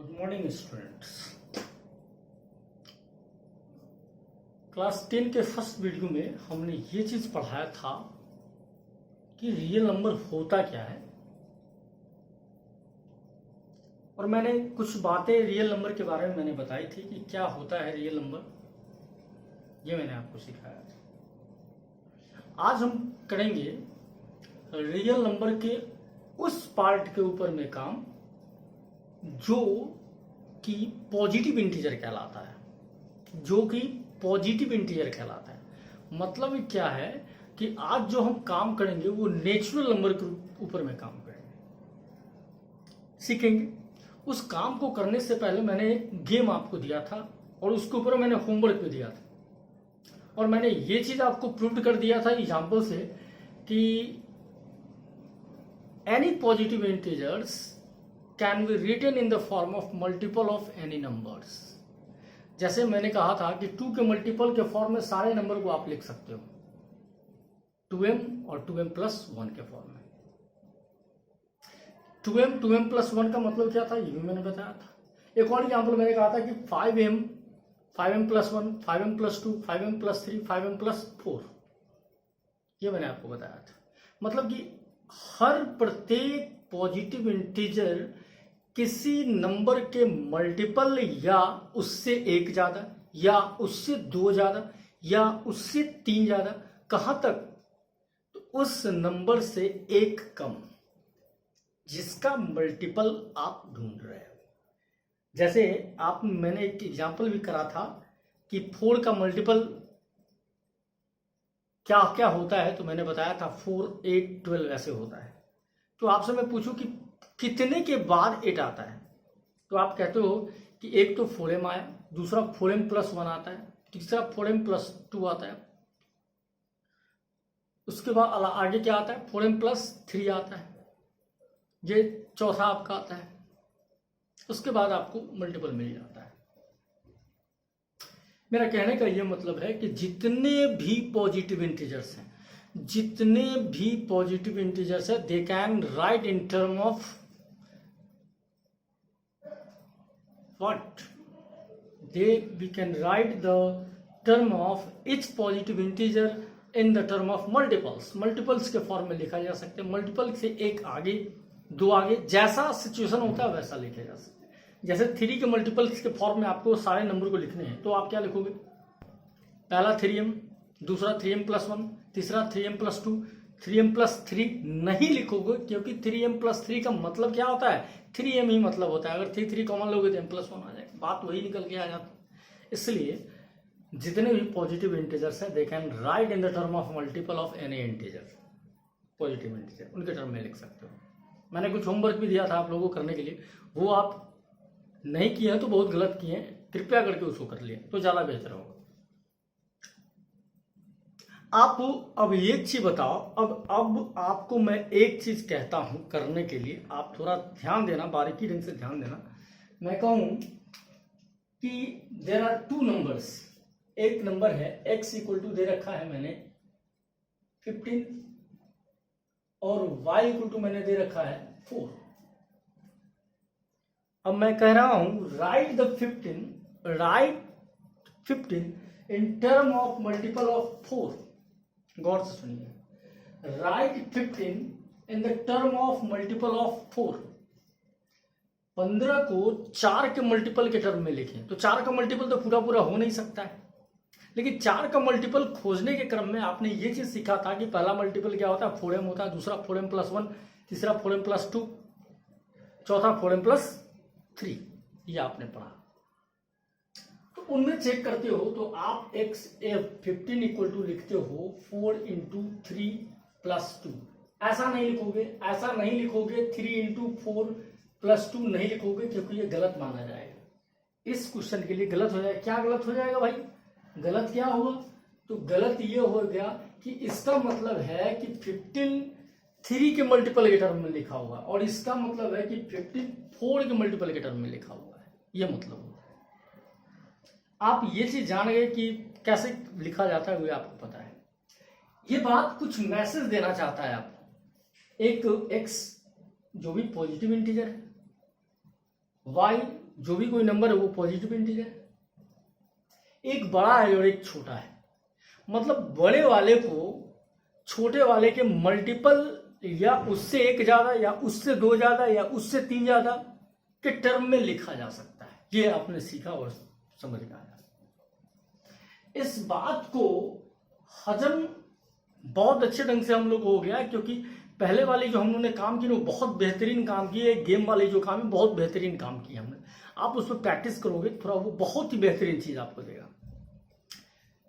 Good morning students. Class 10 के first video में हमने ये चीज पढ़ाया था कि रियल नंबर होता क्या है, और मैंने कुछ बातें रियल नंबर के बारे में मैंने बताई थी कि क्या होता है रियल नंबर, ये मैंने आपको सिखाया था। आज हम करेंगे रियल नंबर के उस पार्ट के ऊपर में काम जो कि पॉजिटिव इंटीजर कहलाता है, जो कि पॉजिटिव इंटीजर कहलाता है। मतलब क्या है कि आज जो हम काम करेंगे वो नेचुरल नंबर के ऊपर में काम करेंगे, सीखेंगे। उस काम को करने से पहले मैंने एक गेम आपको दिया था और उसके ऊपर मैंने होमवर्क भी दिया था, और मैंने ये चीज आपको प्रूव कर दिया था एग्जाम्पल से कि any positive integers can be written in the form of multiple of any numbers. जैसे मैंने कहा था कि 2 के मल्टीपल के फॉर्म में सारे नंबर को आप लिख सकते हो, 2m और 2m प्लस 1 के फॉर्म में। 2m प्लस 1 का मतलब क्या था ये भी मैंने बताया था। एक और एग्जाम्पल मैंने कहा था कि 5m plus 1, 5m plus 2, 5m plus 3, 5m plus 4, ये मैंने आपको बताया था। मतलब कि हर प्रत्येक पॉजिटिव इंटीजर किसी नंबर के मल्टीपल या उससे एक ज्यादा या उससे 2 ज्यादा या उससे 3 ज्यादा, कहां तक, तो उस नंबर से एक कम जिसका मल्टीपल आप ढूंढ रहे हो। जैसे मैंने एक एग्जांपल भी करा था कि 4 का मल्टीपल क्या क्या होता है, तो मैंने बताया था 4, 8, 12 ऐसे होता है। तो आपसे मैं पूछूं कि कितने के बाद 8 आता है, तो आप कहते हो कि एक तो 4m आया, दूसरा 4m प्लस 1 आता है, तीसरा 4m प्लस 2 आता है, उसके बाद आगे क्या आता है, 4m प्लस 3 आता है, ये चौथा आपका आता है। उसके बाद आपको मल्टीपल मिल जाता है। मेरा कहने का यह मतलब है कि जितने भी पॉजिटिव इंटीजर्स हैं, जितने भी पॉजिटिव इंटीजर्स है, they can write in term of what we can write the term of each positive integer in the term of multiples के फॉर्म में लिखा जा सकते हैं। मल्टीपल से एक आगे, 2 आगे, जैसा सिचुएशन होता है वैसा लिखा जा सकता है। जैसे 3 के मल्टीपल्स के फॉर्म में आपको सारे नंबर को लिखने हैं, तो आप क्या लिखोगे, पहला 3m, दूसरा 3m प्लस 1, तीसरा 3m प्लस 2, 3m प्लस 3 नहीं लिखोगे, क्योंकि 3m प्लस 3 का मतलब क्या होता है, 3m ही मतलब होता है। अगर 3 कॉमन लोगे तो m प्लस 1 आ जाएगा, बात वही निकल के आ जाता। इसलिए जितने भी पॉजिटिव इंटीजर्स हैं, they can write in the term of multiple of any integer, positive integer उनके टर्म में लिख सकते हो। मैंने कुछ होमवर्क भी दिया था आप लोगों को करने के लिए, वो आप नहीं किए हैं तो बहुत गलत किए हैं, कृपया करके उसको कर लिए तो ज्यादा बेहतर होगा। आप अब एक चीज बताओ, अब आपको मैं एक चीज कहता हूं करने के लिए, आप थोड़ा ध्यान देना, बारीकी ढंग से ध्यान देना। मैं कहूं कि देर आर 2 नंबर्स, एक नंबर है x इक्वल टू दे रखा है मैंने 15 और y इक्वल टू मैंने दे रखा है 4। अब मैं कह रहा हूं right 15 in term of multiple of 4। गौर से सुनिए, right 15 in the term of multiple of 4। 15 को 4 के मल्टीपल के टर्म में लिखें, तो 4 का मल्टीपल तो पूरा पूरा हो नहीं सकता है, लेकिन 4 का मल्टीपल खोजने के क्रम में आपने ये चीज सीखा था कि पहला मल्टीपल क्या होता है, 4m होता है, दूसरा 4m प्लस 1, तीसरा 4m प्लस 2, चौथा 4m प्लस 3, ये आपने पढ़ा। तो उनमें चेक करते हो तो आप x15 इक्वल टू लिखते हो 4 इंटू 3 प्लस 2, ऐसा नहीं लिखोगे, ऐसा नहीं लिखोगे, 3 इंटू 4 प्लस 2 नहीं लिखोगे, क्योंकि ये गलत माना जाएगा। इस क्वेश्चन के लिए गलत हो जाएगा। क्या गलत हो जाएगा भाई, गलत क्या हुआ, तो गलत ये हो गया कि इसका मतलब है कि 15 3 के मल्टीपल के टर्म में लिखा हुआ, और इसका मतलब है कि 15 4 के मल्टीपल के टर्म में लिखा हुआ है, ये मतलब होता है। आप ये चीज जान गए कि कैसे लिखा जाता है, वो आपको पता है। ये बात कुछ मैसेज देना चाहता है आपको। एक x जो भी पॉजिटिव इंटीजर है y जो भी कोई नंबर है वो पॉजिटिव इंटीजर है, एक बड़ा है और एक छोटा है। मतलब बड़े वाले को छोटे वाले के मल्टीपल या उससे एक ज्यादा या उससे दो ज्यादा या उससे तीन ज्यादा के टर्म में लिखा जा सकता है। ये आपने सीखा और समझ में आया। इस बात को हजम बहुत अच्छे ढंग से हम लोग हो गया, क्योंकि पहले वाली जो हम लोगों ने काम की वो बहुत बेहतरीन काम की है। गेम वाली जो काम है बहुत बेहतरीन काम किया हमने। आप उस पर प्रैक्टिस करोगे थोड़ा, वो बहुत ही बेहतरीन चीज आपको देगा।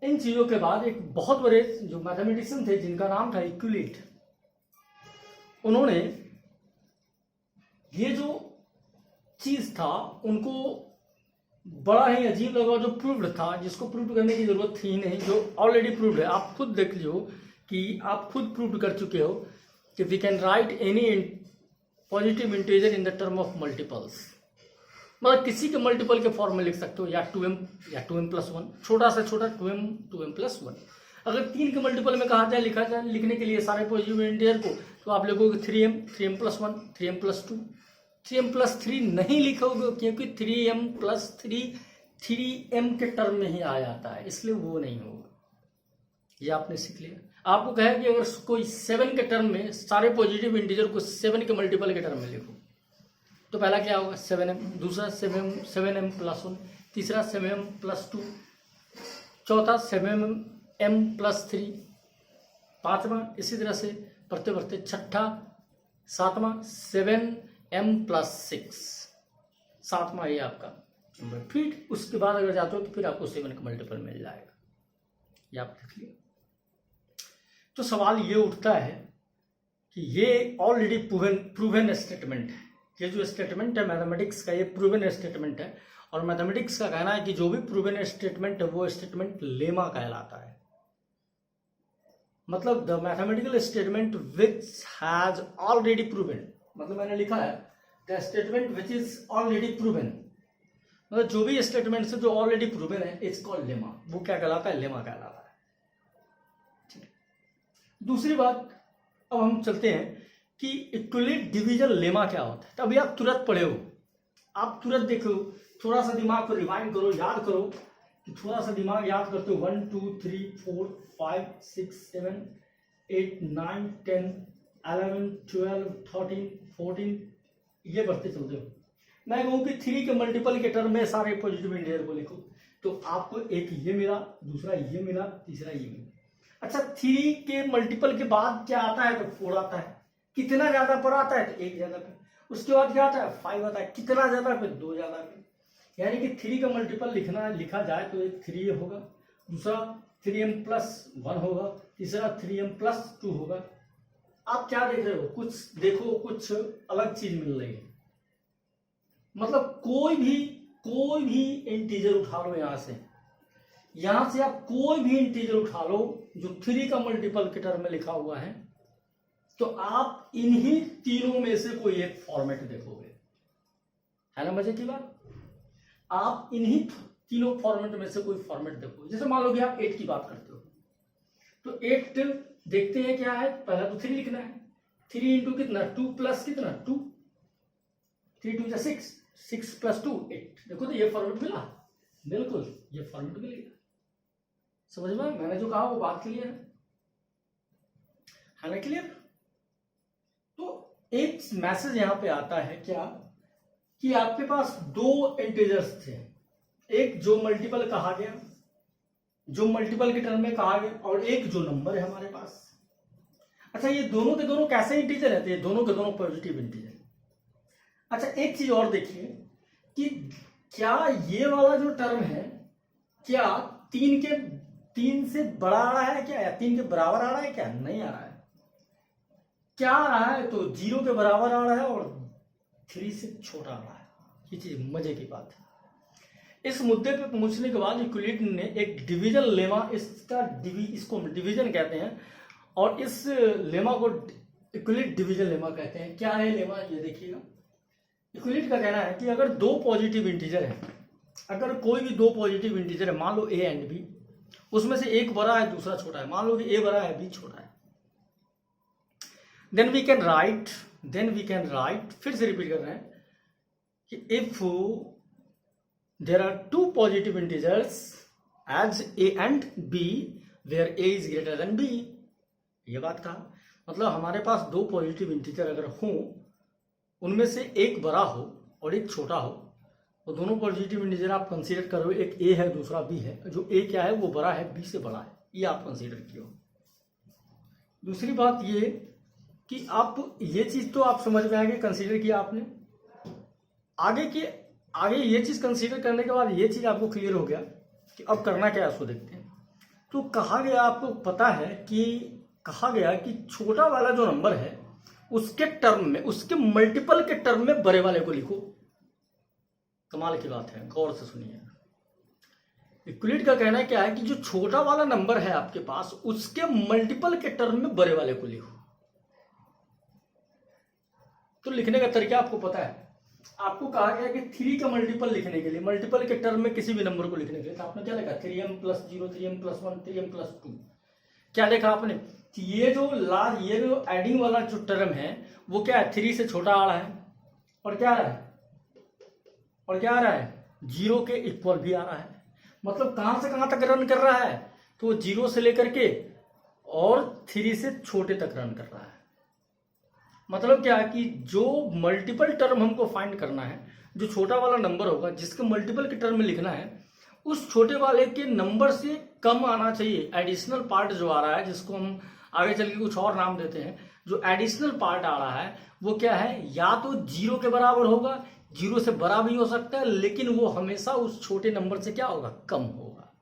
इन चीजों के बाद एक बहुत बड़े जो मैथमेटिशियन थे जिनका नाम था यूक्लिड, उन्होंने ये जो चीज था उनको बड़ा ही अजीब लगा, जो प्रूव्ड था, जिसको प्रूव करने की जरूरत थी नहीं, जो ऑलरेडी प्रूव्ड है। आप खुद देख लो कि आप खुद प्रूव कर चुके हो कि we can write any positive integer in the term of multiples. मतलब किसी के मल्टीपल के फॉर्म में लिख सकते हो, या 2m या 2m+1, छोटा से छोटा 2m+1। अगर 3 के मल्टीपल में कहा जाए लिखा जाए लिखने के लिए सारे पॉजिटिव इंटीजर को, तो आप लिखोगे 3m, 3m+1, 3m+2, 3m+3 नहीं लिखोगे, क्योंकि 3m+3 3m के टर्म में ही आ जाता है, इसलिए वो नहीं होगा। ये आपने सीख लिया। आपको कहे कि अगर कोई 7 के टर्म में सारे पॉजिटिव इंटीजर को 7 के मल्टीपल के टर्म में लिखो, तो पहला क्या होगा 7m, दूसरा 7m+1, तीसरा 7m+2, चौथा 7m+3, पांचवा इसी तरह से बढ़ते बढ़ते छठा, सातवां 7m+6, सातवां ये आपका नंबर। फिर उसके बाद अगर जाते हो तो फिर आपको 7 का मल्टीपल मिल जाएगा। ये आप देख लिया। तो सवाल ये उठता है कि ये ऑलरेडी प्रूवन स्टेटमेंट है। ये जो स्टेटमेंट है मैथमेटिक्स का, ये प्रूवन स्टेटमेंट है, और मैथमेटिक्स का कहना है कि जो भी प्रूवन स्टेटमेंट है वो स्टेटमेंट लेमा कहलाता है। मतलब the mathematical statement which has already proven, मतलब मैंने लिखा है the statement which is already proven, मतलब जो भी स्टेटमेंट है जो ऑलरेडी प्रूवन है इट्स कॉल्ड लेमा। वो क्या कहलाता है? लेमा कहलाता है। दूसरी बात, अब हम चलते हैं कि इक्विलेट डिवीजन लेमा क्या होता है। तभी आप तुरंत पढ़े हो, आप तुरंत देखो, थोड़ा सा दिमाग को रिवाइंड करो, याद करो कि थोड़ा सा दिमाग याद करते हो 1 2 3 4 5 6 7 8 9 10 11 12 13 14 ये बढ़ते चलते हो। मैं कहूँ कि 3 के मल्टीपल के टर्म में सारे पॉजिटिव इंटीजर को लिखो, तो आपको एक ये मिला, दूसरा ये मिला, तीसरा ये मिला। अच्छा, 3 के मल्टीपल के बाद क्या आता है? तो 4 आता है। कितना ज्यादा पर आता है? तो 1 ज्यादा पे। उसके बाद क्या आता है? 5 आता है। कितना ज्यादा पे? 2 ज्यादा पे। यानी कि 3 का मल्टीपल लिखा जाए तो एक 3 होगा, दूसरा 3m+1 होगा, तीसरा 3m+2 होगा। आप क्या देख रहे हो? कुछ देखो, कुछ अलग चीज मिल रही है। मतलब कोई भी इंटीजर उठा लो, यहां से आप कोई भी इंटीजर उठा लो जो 3 का मल्टीपल के टर्म में लिखा हुआ है, तो आप इन्हीं तीनों में से कोई एक फॉर्मेट देखोगे। है ना मजे की बात? आप इन्हीं तीनों फॉर्मेट में से कोई फॉर्मेट देखोगे। जैसे मान लो कि आप 8 की बात करते हो, तो 8 देखते हैं क्या है, पहला तो 3 लिखना है। 3 इंटू कितना? 2 प्लस कितना? 2। 3 2 6, 6 + 2 8। देखो तो ये फॉर्मेट मिला, बिल्कुल ये फॉर्मेट मिल गया। समझ में? मैंने जो कहा वो बात क्लियर है ना? क्लियर? तो एक मैसेज यहां पे आता है क्या कि आपके पास 2 इंटीजर्स थे, एक जो मल्टीपल कहा गया, जो मल्टीपल के टर्म में कहा गया, और एक जो नंबर है हमारे पास। अच्छा, ये दोनों के दोनों कैसे इंटीजर है? तो ये दोनों के दोनों पॉजिटिव इंटीजर। अच्छा, एक चीज और देखिए कि क्या ये वाला जो टर्म है, क्या 3 से बड़ा आ रहा है क्या, या 3 के बराबर आ रहा है क्या? नहीं आ रहा है। क्या आ रहा है? तो 0 के बराबर आ रहा है और 3 से छोटा आ रहा है। ये चीज मजे की बात है। इस मुद्दे पे पहुंचने के बाद यूक्लिड ने एक डिवीजन लेमा, इसको डिवीजन कहते हैं, और इस लेमा को यूक्लिड डिवीजन लेमा कहते हैं। क्या है लेमा? ये देखिएगा। यूक्लिड का कहना है कि अगर 2 पॉजिटिव इंटीजर है, अगर कोई भी 2 पॉजिटिव इंटीजर है, मान लो a एंड b, उसमें से एक बड़ा है दूसरा छोटा है, मान लो कि a बड़ा है b छोटा है, देन वी कैन राइट, फिर से रिपीट कर रहे हैं कि if there are two positive integers as A and B where A is greater than B, ये बात कहा। मतलब हमारे पास दो पॉजिटिव इंटीजर अगर हों, उनमें से एक बड़ा हो और एक छोटा हो, तो दोनों पॉजिटिव इंटीजर आप कंसीडर करो, एक ए है दूसरा बी है, जो ए क्या है वो बड़ा है, बी से बड़ा है, ये आप कंसीडर किए हो। दूसरी बात ये कि आप ये चीज तो आप समझ में आगे कंसीडर किया आपने, आगे ये चीज कंसीडर करने के बाद ये चीज आपको क्लियर हो गया कि अब करना क्या है उसको देखते हैं। तो कहा गया, आपको पता है कि कहा गया कि छोटा वाला जो नंबर है उसके टर्म में, उसके मल्टीपल के टर्म में बड़े वाले को लिखो। कमाल की बात है, गौर से सुनिए। यूक्लिड का कहना क्या है कि जो छोटा वाला नंबर है आपके पास उसके मल्टीपल के टर्म में बड़े वाले को लिखो। तो लिखने का तरीका आपको पता है, आपको कहा गया कि 3 का मल्टीपल लिखने के लिए, मल्टीपल के टर्म में किसी भी नंबर को लिखने के लिए, तो आपने क्या लिखा 3m+0, 3m+1, 3m+2। क्या लिखा आपने कि ये जो एडिंग वाला जो टर्म है वो क्या है, 3 से छोटा आ रहा है, और क्या आ रहा है 0 के इक्वल भी आ रहा है। मतलब कहां से कहां तक रन कर रहा है, तो 0 से लेकर के और 3 से छोटे तक रन कर रहा है। मतलब क्या है कि जो मल्टीपल टर्म हमको फाइंड करना है, जो छोटा वाला नंबर होगा जिसके मल्टीपल के टर्म में लिखना है, उस छोटे वाले के नंबर से कम आना चाहिए। एडिशनल पार्ट जो आ रहा है, जिसको हम आगे चल के कुछ और नाम देते हैं, जो एडिशनल पार्ट आ रहा है वो क्या है, या तो 0 के बराबर होगा, 0 से बड़ा भी हो सकता है, लेकिन वो हमेशा उस छोटे नंबर से क्या होगा, कम होगा।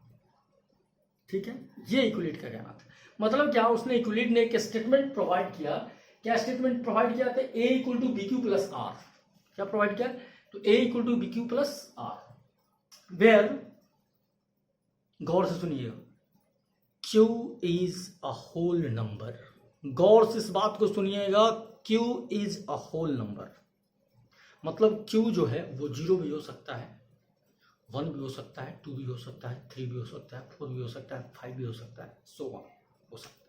ठीक है, ये यूक्लिड का कहना था। मतलब क्या, उसने यूक्लिड ने एक स्टेटमेंट प्रोवाइड किया। क्या स्टेटमेंट प्रोवाइड किया था, a equal to BQ plus r. क्या प्रोवाइड किया, तो a equal to BQ plus r where, गौर से सुनिएगा, Q is a whole number. गौर से इस बात को सुनिएगा, Q is a whole number. मतलब Q जो है वो 0 भी हो सकता है, 1 भी हो सकता है, 2 भी हो सकता है, 3 भी हो सकता है, 4 भी हो सकता है, 5 भी हो सकता है, so on हो सकता है।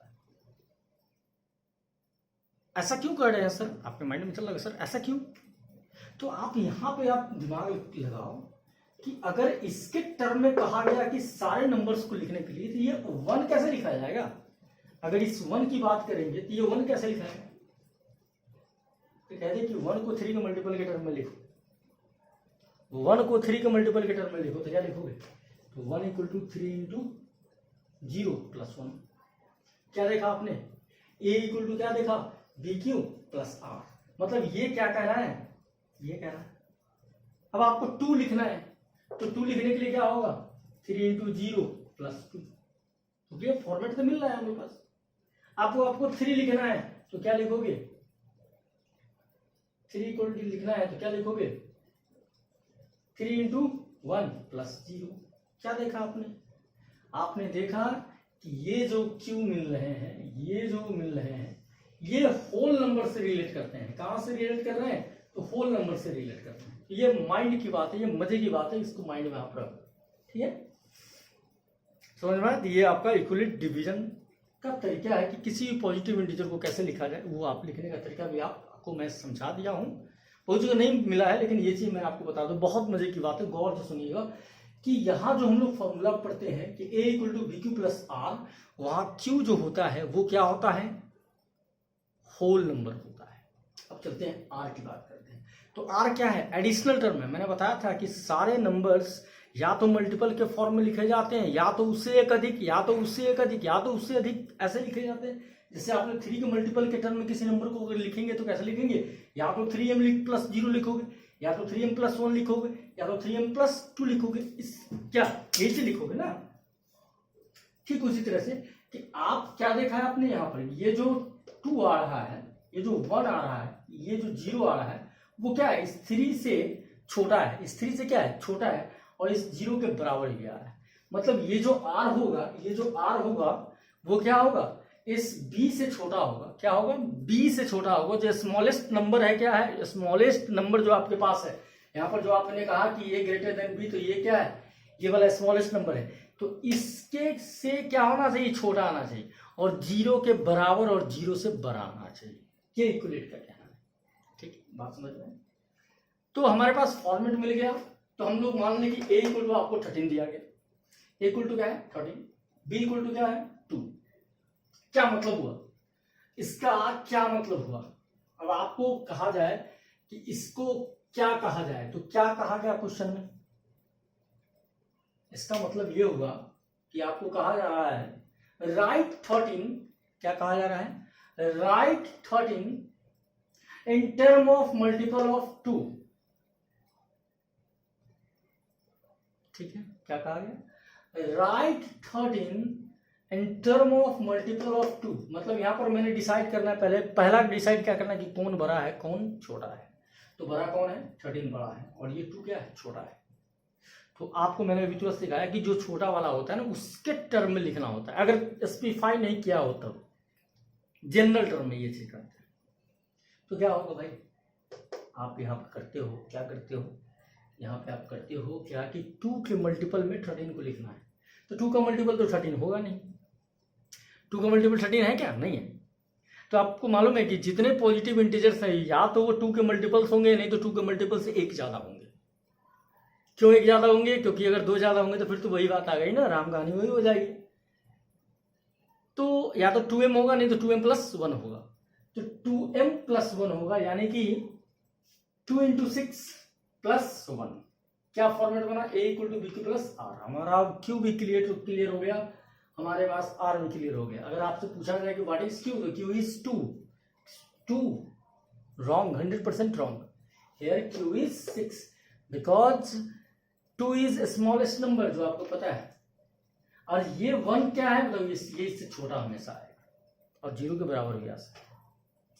ऐसा क्यों कर रहे हैं सर, आपके माइंड में चल रहा है सर ऐसा क्यों, तो आप यहां पे आप दिमाग लगाओ कि अगर इसके टर्म में कहा गया कि सारे नंबर्स को लिखने के लिए, तो ये 1 कैसे लिखा जाएगा। अगर इस 1 की बात करेंगे तो ये 1 कैसे लिखा जाएगा, तो कहते हैं कि 1 को 3 के मल्टीपल के टर्म में लिखो, 1 को 3 के मल्टीपल के टर्म में लिखो, तो क्या लिखोगे, तो 1 इक्वल टू 3 इंटू 0 प्लस 1। क्या देखा आपने, a इक्वल टू क्या देखा, BQ प्लस आर। मतलब ये क्या कह रहा है, ये कह रहा है अब आपको 2 लिखना है, तो 2 लिखने के लिए क्या होगा, 3 इंटू 0 प्लस 2, तो ये फॉर्मेट तो मिल रहा है हमें पास। आपको 3 लिखना है तो क्या लिखोगे, 3 इक्वल टू लिखना है तो क्या लिखोगे, 3 इंटू 1 प्लस 0। क्या देखा आपने देखा कि ये जो Q मिल रहे हैं, ये जो मिल रहे हैं, ये होल नंबर से रिलेट करते हैं। कहां से रिलेट कर रहे हैं, तो होल नंबर से रिलेट करते हैं। ये माइंड की बात है, ये मजे की बात है, इसको माइंड में आप रखो। ठीक है, समझ में। ये आपका यूक्लिड डिवीजन का तरीका है कि किसी भी पॉजिटिव इंटीजर को कैसे लिखा जाए, वो आप लिखने का तरीका भी आपको मैं समझा दिया हूं। बहुत जगह नहीं मिला है, लेकिन ये चीज मैं आपको बता दूं, बहुत मजे की बात है, गौर से सुनिएगा कि यहाँ जो हम लोग फॉर्मूला पढ़ते हैं कि a equal to BQ plus आर, वहां Q जो होता है वो क्या होता है, होल नंबर होता है। अब चलते हैं R की बात करते हैं। तो R क्या है, एडिशनल टर्म है। मैंने बताया था कि सारे नंबर्स या तो मल्टीपल के फॉर्म में लिखे जाते हैं, या तो उससे एक अधिक, या तो उससे एक अधिक, या तो उससे अधिक, ऐसे लिखे जाते हैं। जैसे आपने 3 के मल्टीपल के टर्म में किसी नंबर को अगर लिखेंगे तो कैसे लिखेंगे, या तो 3m प्लस 0 लिखोगे, या तो 3m प्लस 1 लिखोगे, या तो 3m प्लस 2 लिखोगे। इस क्या ऐसे लिखोगे ना। ठीक उसी तरह से कि आप क्या देखा है आपने यहाँ पर, ये जो 2 आ रहा है, ये जो 1 आ रहा है, ये जो 0 आ रहा है, वो क्या है, इस 3 से छोटा है, इस 3 से क्या है, छोटा है, और इस 0 के बराबर ही आ रहा है। मतलब ये जो R होगा, ये जो R होगा वो क्या होगा, इस B से छोटा होगा। क्या होगा, B से छोटा होगा। जो स्मॉलेस्ट नंबर है, क्या है, स्मॉलेस्ट नंबर जो आपके पास है, यहाँ पर जो आपने कहा कि ये ग्रेटर देन B, तो ये क्या है, ये वाला स्मॉलेस्ट नंबर है, तो इसके से क्या होना चाहिए, छोटा आना चाहिए, और 0 के बराबर और 0 से बड़ा आना चाहिए। ये यूक्लिड का कहना है। ठीक, बात समझ में। तो हमारे पास फॉर्मेट मिल गया। तो हम लोग मान लें कि ए इक्वल टू आपको 13 दिया गया, ए इक्वल टू क्या है 13, बी इक्वल टू क्या है 2। क्या मतलब हुआ इसका, क्या मतलब हुआ? अब आपको कहा जाए कि इसको क्या कहा जाए, तो क्या कहा गया क्वेश्चन में? इसका मतलब ये हुआ कि आपको कहा जा रहा है राइट 13, क्या कहा जा रहा है? Right 13 in term of multiple of 2। ठीक है, क्या कहा गया? Right 13 in term of multiple of 2। मतलब यहां पर मैंने डिसाइड करना है, पहला डिसाइड क्या करना है कि कौन बड़ा है कौन छोटा है। तो बड़ा कौन है? 13 बड़ा है और ये 2 क्या है? छोटा है। तो आपको मैंने अभी तुरंत सिखाया कि जो छोटा वाला होता है ना उसके टर्म में लिखना होता है। अगर स्पेसिफाई नहीं किया हो तब जनरल टर्म में ये चीज करते हैं। तो क्या होगा भाई, आप यहाँ पर करते हो, क्या करते हो यहाँ पे आप करते हो क्या कि 2 के मल्टीपल में 13 को लिखना है। तो 2 का मल्टीपल तो 13 होगा नहीं, 2 का मल्टीपल 13 है क्या? नहीं है। तो आपको मालूम है कि जितने पॉजिटिव इंटीजर्स हैं या तो वो 2 के मल्टीपल्स होंगे, नहीं तो 2 के मल्टीपल से एक ज्यादा होंगे। क्यों एक ज्यादा होंगे? क्योंकि अगर 2 ज्यादा होंगे तो फिर तो वही बात आ गई ना, राम कहानी वही हो जाएगी। तो या तो 2m होगा, नहीं तो 2m प्लस 1 होगा। तो 2m प्लस 1 होगा, यानी कि 2 × 6 प्लस 1। क्या फॉर्मेट बना? a equal to B Q plus R. हमारा क्यू भी क्लियर हो गया, हमारे पास आर भी क्लियर हो गया। अगर आपसे पूछा जाए कि व्हाट इज क्यू, तो Q is 2 wrong, 100% wrong. Here Q is 6 because 2 is smallest number, जो आपको पता है। और ये 1 क्या है? मतलब ये इससे छोटा हमेशा आएगा और 0 के बराबर भी आ सकता है।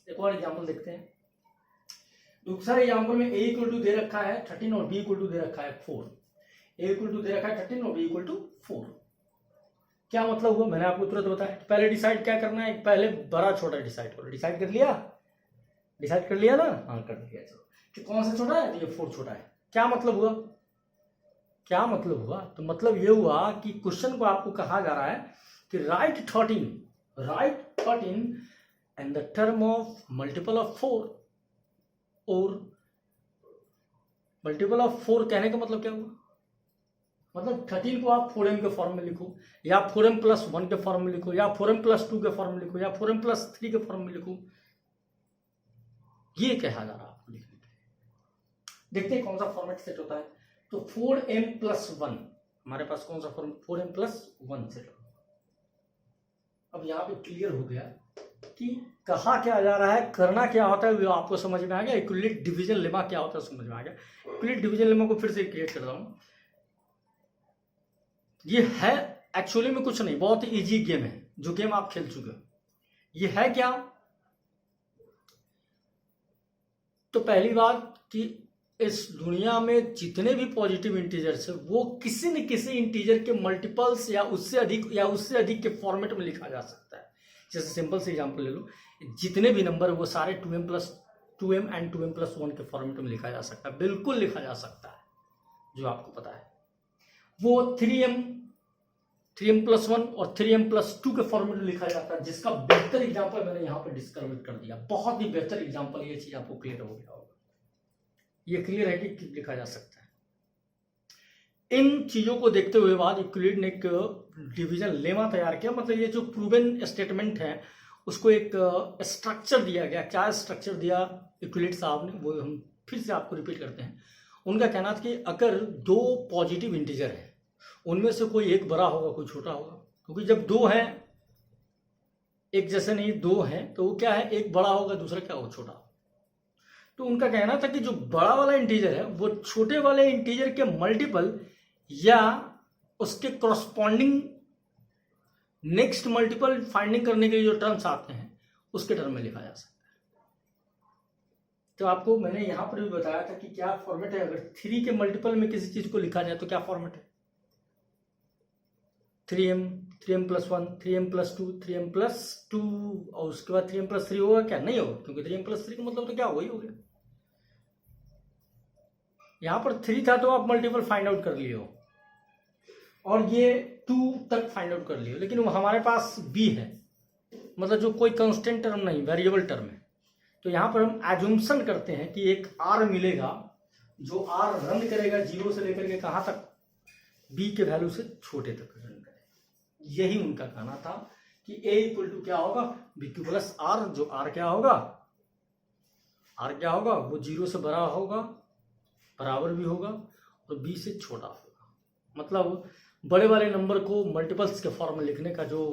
एक और एग्जाम्पल देखते हैं। दूसरा एग्जाम्पल में a इक्वल टू दे रखा है 13 और b इक्वल टू दे रखा है 4। a इक्वल टू दे रखा है 13 और b इक्वल टू 4। क्या मतलब हुआ? मैंने आपको तुरंत बताया। पहले डिसाइड क्या करना है, पहले बड़ा छोटा डिसाइड करो। डिसाइड कर लिया ना? हाँ कर लिया। चलो कि कौन सा छोटा है? तो ये 4 छोटा है। क्या मतलब हुआ? तो मतलब ये हुआ कि क्वेश्चन को आपको कहा जा रहा है कि right 13 and the term of multiple of 4। और मल्टीपल ऑफ 4 कहने का मतलब क्या हुआ? मतलब 13 को आप 4m के फॉर्म में लिखो, या 4m प्लस 1 के फॉर्म में लिखो, या 4m प्लस 2 के फॉर्म में लिखो, या 4m प्लस 3 के फॉर्म में लिखो। ये कहा जा रहा है आपको लिखने के लिए। देखते हैं कौन सा फॉर्मेट सेट होता है। तो 4m प्लस 1, हमारे पास कौन सा फॉर्म? 4m plus 1 set. अब यहाँ पे क्लियर हो गया कि कहा क्या जा रहा है, करना क्या होता है, वो आपको समझ में आ गया। इक्विलेट डिवीजन लेमा क्या होता है समझ में आ गया। इक्विलेट डिवीजन लेमा को फिर से क्रिएट कर रहा हूं। ये है एक्चुअली में कुछ नहीं, बहुत ही इजी गेम है, जो गेम आप खेल चुके हो। ये है क्या? तो पहली बात कि इस दुनिया में जितने भी पॉजिटिव इंटीजर्स है वो किसी न किसी इंटीजर के मल्टीपल्स या उससे अधिक के फॉर्मेट में लिखा जा सकता है। जैसे सिंपल से एग्जांपल ले लो, जितने भी नंबर वो सारे 2m एंड 2m प्लस 1 के फॉर्मेट में लिखा जा सकता है। बिल्कुल लिखा जा सकता है, जो आपको पता है। वो 3m प्लस 1 और 3m प्लस 2 के फॉर्मेट में लिखा जाता है, जिसका बेहतर एग्जांपल मैंने यहाँ पर डिस्क्राइब कर दिया। बहुत ही बेहतर एग्जांपल, ये चीज आपको क्लियर हो गया होगा। ये क्लियर है कि लिखा जा सकता है। इन चीजों को देखते हुए बाद यूक्लिड ने एक डिवीजन लेमा तैयार किया। मतलब ये जो प्रूवन स्टेटमेंट है उसको एक स्ट्रक्चर दिया गया। क्या स्ट्रक्चर दिया यूक्लिड साहब ने, वो हम फिर से आपको रिपीट करते हैं। उनका कहना था कि अगर 2 पॉजिटिव इंटीजर है, उनमें से कोई एक बड़ा होगा कोई छोटा होगा, क्योंकि जब 2 हैं एक जैसे नहीं, 2 हैं तो वो क्या है, एक बड़ा होगा दूसरा क्या होगा, छोटा। तो उनका कहना था कि जो बड़ा वाला इंटीजर है वो छोटे वाले इंटीजर के मल्टीपल या उसके करस्पॉन्डिंग नेक्स्ट मल्टीपल फाइंडिंग करने के लिए जो टर्म्स आते हैं उसके टर्म में लिखा जा सकता है। तो आपको मैंने यहां पर भी बताया था कि क्या फॉर्मेट है। अगर 3 के मल्टीपल में किसी चीज को लिखा जाए तो क्या फॉर्मेट है? 3m plus 1, 3m plus 2, 3m plus 2 और उसके बाद 3m प्लस 3 होगा क्या? नहीं होगा, क्योंकि 3m प्लस 3 का मतलब तो क्या वही हो गया। यहां पर 3 था तो आप मल्टीपल फाइंड आउट कर लिए हो और ये 2 तक फाइंड आउट कर लिए हो, लेकिन वो हमारे पास b है, मतलब जो कोई कांस्टेंट टर्म नहीं, वेरिएबल टर्म है। तो यहां पर हम एज्यूम्शन करते हैं कि एक r मिलेगा जो आर रन करेगा 0 से लेकर के कहाँ तक, बी के वैल्यू से छोटे तक रन करेगा। यही उनका कहना था कि ए इक्वल टू क्या होगा, बी क्यू प्लस आर, जो आर क्या होगा, आर क्या होगा, वो 0 से बड़ा होगा, बराबर भी होगा और बी से छोटा होगा। मतलब बड़े वाले नंबर को मल्टीपल्स के फॉर्म में लिखने का जो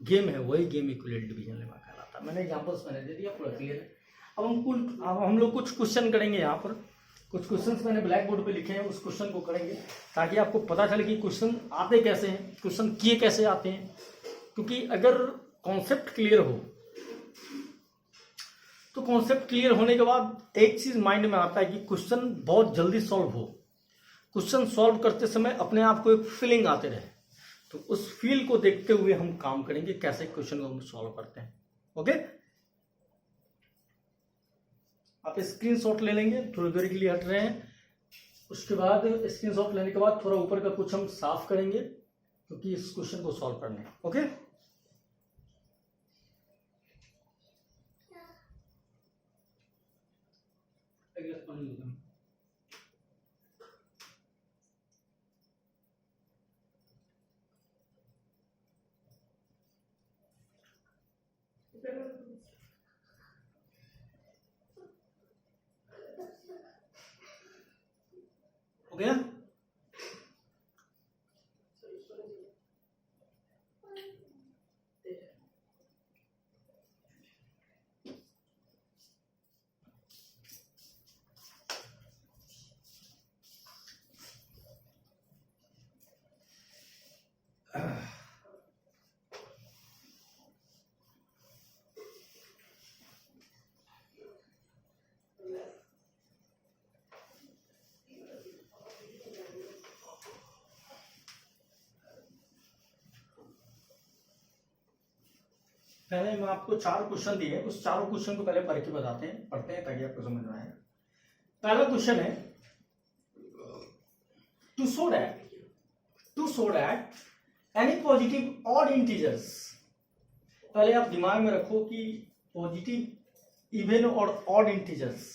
गेम है वही गेम इक्विवेलेंट डिवीजन लेमा कहलाता है। मैंने एग्जांपल्स मैंने दे दिया, पूरा क्लियर है। अब हम लोग कुछ क्वेश्चन करेंगे। यहाँ पर कुछ क्वेश्चंस मैंने ब्लैक बोर्ड पे लिखे हैं, उस क्वेश्चन को करेंगे ताकि आपको पता चले कि क्वेश्चन आते कैसे हैं, क्वेश्चन किए कैसे आते हैं। क्योंकि अगर कॉन्सेप्ट क्लियर हो तो कॉन्सेप्ट क्लियर होने के बाद एक चीज माइंड में आता है कि क्वेश्चन बहुत जल्दी सॉल्व हो। क्वेश्चन सॉल्व करते समय अपने आप को एक फीलिंग आते रहे, तो उस फील को देखते हुए हम काम करेंगे कैसे क्वेश्चन को हम सॉल्व करते हैं। ओके, आप स्क्रीनशॉट ले लेंगे, थोड़ी देर के लिए हट रहे हैं। उसके बाद स्क्रीनशॉट लेने के बाद थोड़ा ऊपर का कुछ हम साफ करेंगे क्योंकि इस क्वेश्चन को सॉल्व करने हैं। ओके, हो गया। पहले मैं आपको 4 क्वेश्चन दिए, उस चारों क्वेश्चन को पहले पढ़ के पढ़ते हैं ताकि आपको समझ में आए। पहला क्वेश्चन है to show that any positive odd integers. पहले आप दिमाग में रखो कि पॉजिटिव इवन और ऑड इंटीजर्स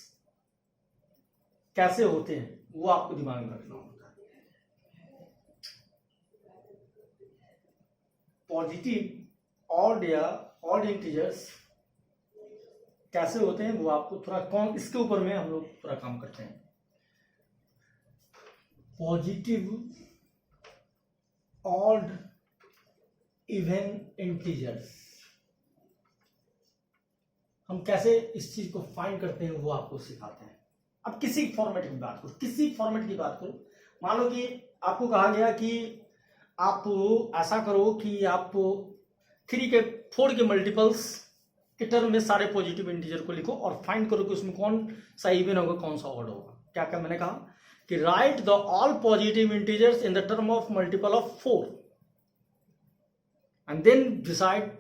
कैसे होते हैं, वो आपको दिमाग में रखना होता है। पॉजिटिव ऑड या ऑड इंटीजर्स कैसे होते हैं वो आपको थोड़ा इसके ऊपर में हम लोग थोड़ा काम करते हैं। पॉजिटिव ऑड इवन इंटीजर्स हम कैसे इस चीज को फाइंड करते हैं वो आपको सिखाते हैं। अब किसी फॉर्मेट की बात करो, मान लो कि आपको कहा गया कि आप ऐसा करो कि आप 3 के 4 के मल्टीपल्स के टर्म में सारे पॉजिटिव इंटीजर को लिखो और फाइंड करो कि उसमें कौन सा इवन होगा कौन सा ऑड होगा। क्या क्या मैंने कहा कि write the all positive integers in the term of multiple of 4 and then decide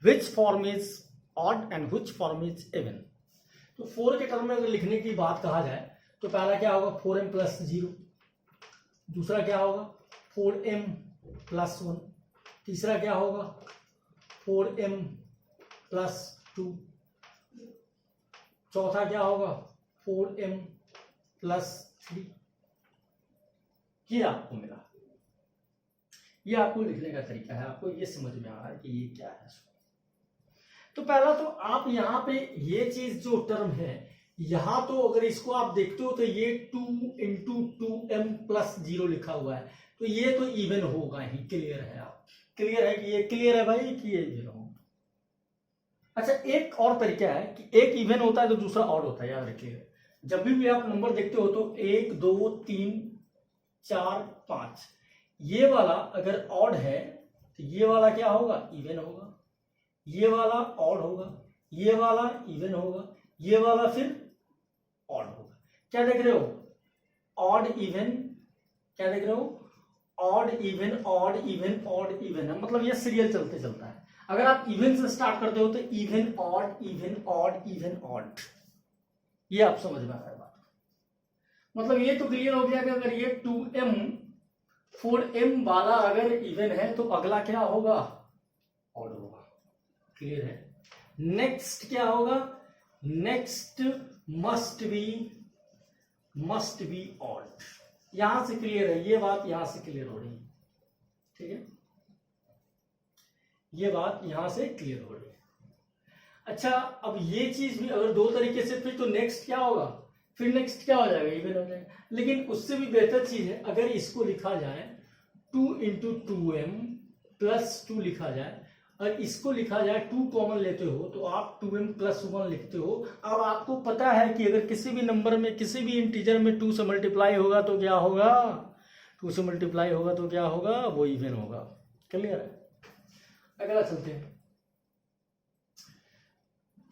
which form is odd and which form is even. तो 4 के टर्म में अगर लिखने की बात कहा जाए तो पहला क्या होगा 4m प्लस 0, दूसरा क्या होगा 4m प्लस 1, तीसरा क्या होगा 4m प्लस 2, चौथा क्या होगा 4m प्लस 3। ये आपको मिला, ये आपको लिखने का तरीका है, आपको ये समझ में आ रहा है कि ये क्या है। तो पहला तो आप यहाँ पे ये चीज जो टर्म है, यहां तो अगर इसको आप देखते हो तो ये 2 इंटू 2m प्लस 0 लिखा हुआ है, तो ये तो इवन होगा ही। क्लियर है, आप क्लियर है कि ये क्लियर है भाई कि ये इवन होगा। अच्छा, एक और तरीका है कि एक इवन होता है तो दूसरा ऑड होता है, याद रखिएगा। जब भी आप नंबर देखते हो तो 1 2 3 4 5, ये वाला अगर ऑड है तो ये वाला क्या होगा इवन होगा, ये वाला ऑड होगा, ये वाला इवन होगा, ये वाला फिर ऑड होगा। क्या देख रहे हो, ऑड इवन, क्या देख रहे हो odd even odd even odd even है, मतलब ये सीरियल चलते चलता है। अगर आप इवन से स्टार्ट करते हो तो even odd even odd even odd, ये आप समझ में आ रहा है बात। मतलब ये तो क्लियर हो गया कि अगर ये 2m 4m वाला अगर इवन है तो अगला क्या होगा ऑड होगा। क्लियर है। नेक्स्ट क्या होगा, next must be must be odd. यहां से क्लियर है, ये बात यहां से क्लियर हो रही है, ठीक है, ये बात यहां से क्लियर हो रही है। अच्छा, अब ये चीज भी अगर दो तरीके से, फिर तो नेक्स्ट क्या होगा, फिर नेक्स्ट क्या हो जाएगा, इवन हो जाएगा। लेकिन उससे भी बेहतर चीज है, अगर इसको लिखा जाए 2 × 2m + 2 लिखा जाए, और इसको लिखा जाए 2 कॉमन लेते हो तो आप 2m + 1 लिखते हो। अब आपको पता है कि अगर किसी भी नंबर में, किसी भी इंटीजर में 2 से मल्टीप्लाई होगा तो क्या होगा, 2 से मल्टीप्लाई होगा तो क्या होगा, वो इवन होगा। क्लियर है? अगला चलते हैं,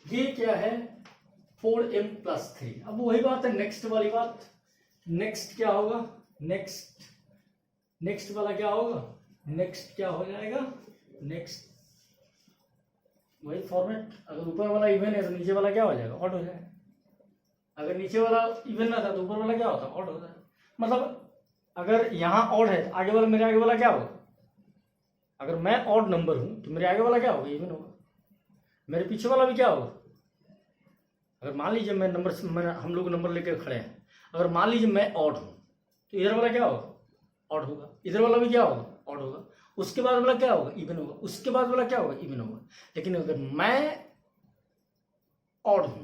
ये क्या है, 4m + 3। अब वही बात है, नेक्स्ट वाली बात, नेक्स्ट क्या होगा, नेक्स्ट वाला क्या होगा, नेक्स्ट क्या हो जाएगा, नेक्स्ट वही फॉर्मेट। अगर ऊपर वाला इवन है तो नीचे वाला क्या हो जाएगा, ऑड हो जाएगा। अगर नीचे वाला इवन ना था तो ऊपर वाला क्या होता, ऑड होता है। मतलब अगर यहाँ ऑड है तो आगे वाला, मेरे आगे वाला क्या होगा, अगर मैं ऑड नंबर हूं तो मेरे आगे वाला क्या होगा, इवन होगा। मेरे पीछे वाला भी क्या होगा, अगर मान लीजिए मैं हम लोग नंबर लेकर खड़े हैं, अगर मान लीजिए मैं ऑड हूं तो इधर वाला क्या होगा, ऑड होगा। इधर वाला भी क्या होगा, ऑड होगा। उसके बाद वाला क्या होगा, इवन होगा। उसके बाद वाला क्या होगा, इवन होगा। लेकिन अगर मैं ऑड हूं,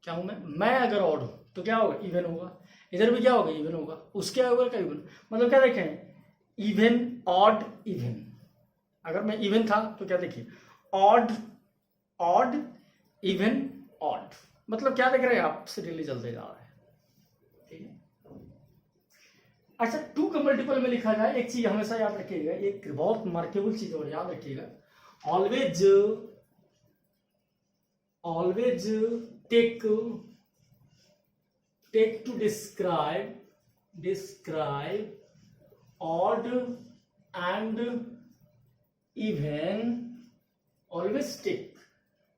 क्या हूं मैं अगर ऑड हूं तो क्या होगा, इवन होगा। इधर भी क्या होगा, इवन होगा। उसके आगे क्या, इवन। मतलब क्या देखें, इवन ऑड इवन। अगर मैं इवन था तो क्या देखिए, ऑड ऑड इवन ऑड। मतलब क्या देख रहे हैं आप, सीरियली चलते जा रहा है, ठीक है। अच्छा, 2 का मल्टीपल में लिखा जाए, एक चीज हमेशा याद रखिएगा, एक बहुत मार्केबल चीज और याद रखिएगा, always take to describe odd and even, always take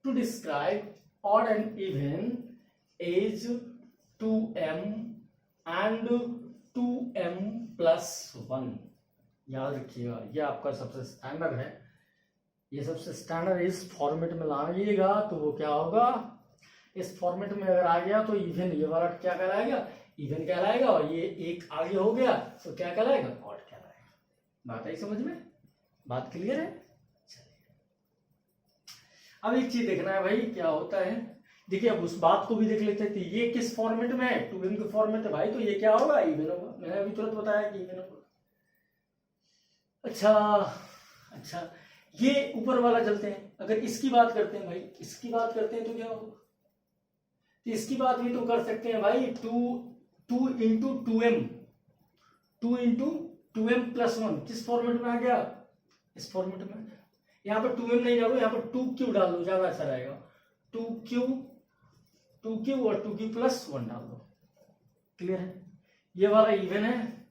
to describe odd and even is 2m and 2m + 1। याद रखिएगा, ये आपका सबसे स्टैंडर्ड है, ये सबसे स्टैंडर्ड। इस फॉर्मेट में लाइएगा तो वो क्या होगा, इस फॉर्मेट में अगर आ गया तो इवन, ये वाला क्या कहलाएगा, इवन कहलाएगा। और ये एक आगे हो गया तो क्या कहलाएगा, ऑड कहलाएगा। बात आई समझ में, बात क्लियर है। अब एक चीज देखना है भाई, क्या होता है, देखिए अब उस बात को भी देख लेते थे। ये किस फॉर्मेट में है, 2m के फॉर्मेट है भाई, तो ये क्या होगा, इवन होगा। मैंने अभी तुरंत बताया कि इवन होगा। अच्छा, ये ऊपर वाला चलते हैं। अगर इसकी बात करते हैं भाई, इसकी बात करते हैं तो क्या होगा, तो इसकी बात भी तो कर सकते हैं भाई, 2 × 2m, 2 × 2m + 1 किस फॉर्मेट में आ गया, इस फॉर्मेट में। यहाँ पर 2m नहीं डालो, यहाँ पर 2q डाल दो, ज्यादा अच्छा रहेगा। 2q और 2q + 1 डाल दो। क्लियर है? ये वाला इवन है,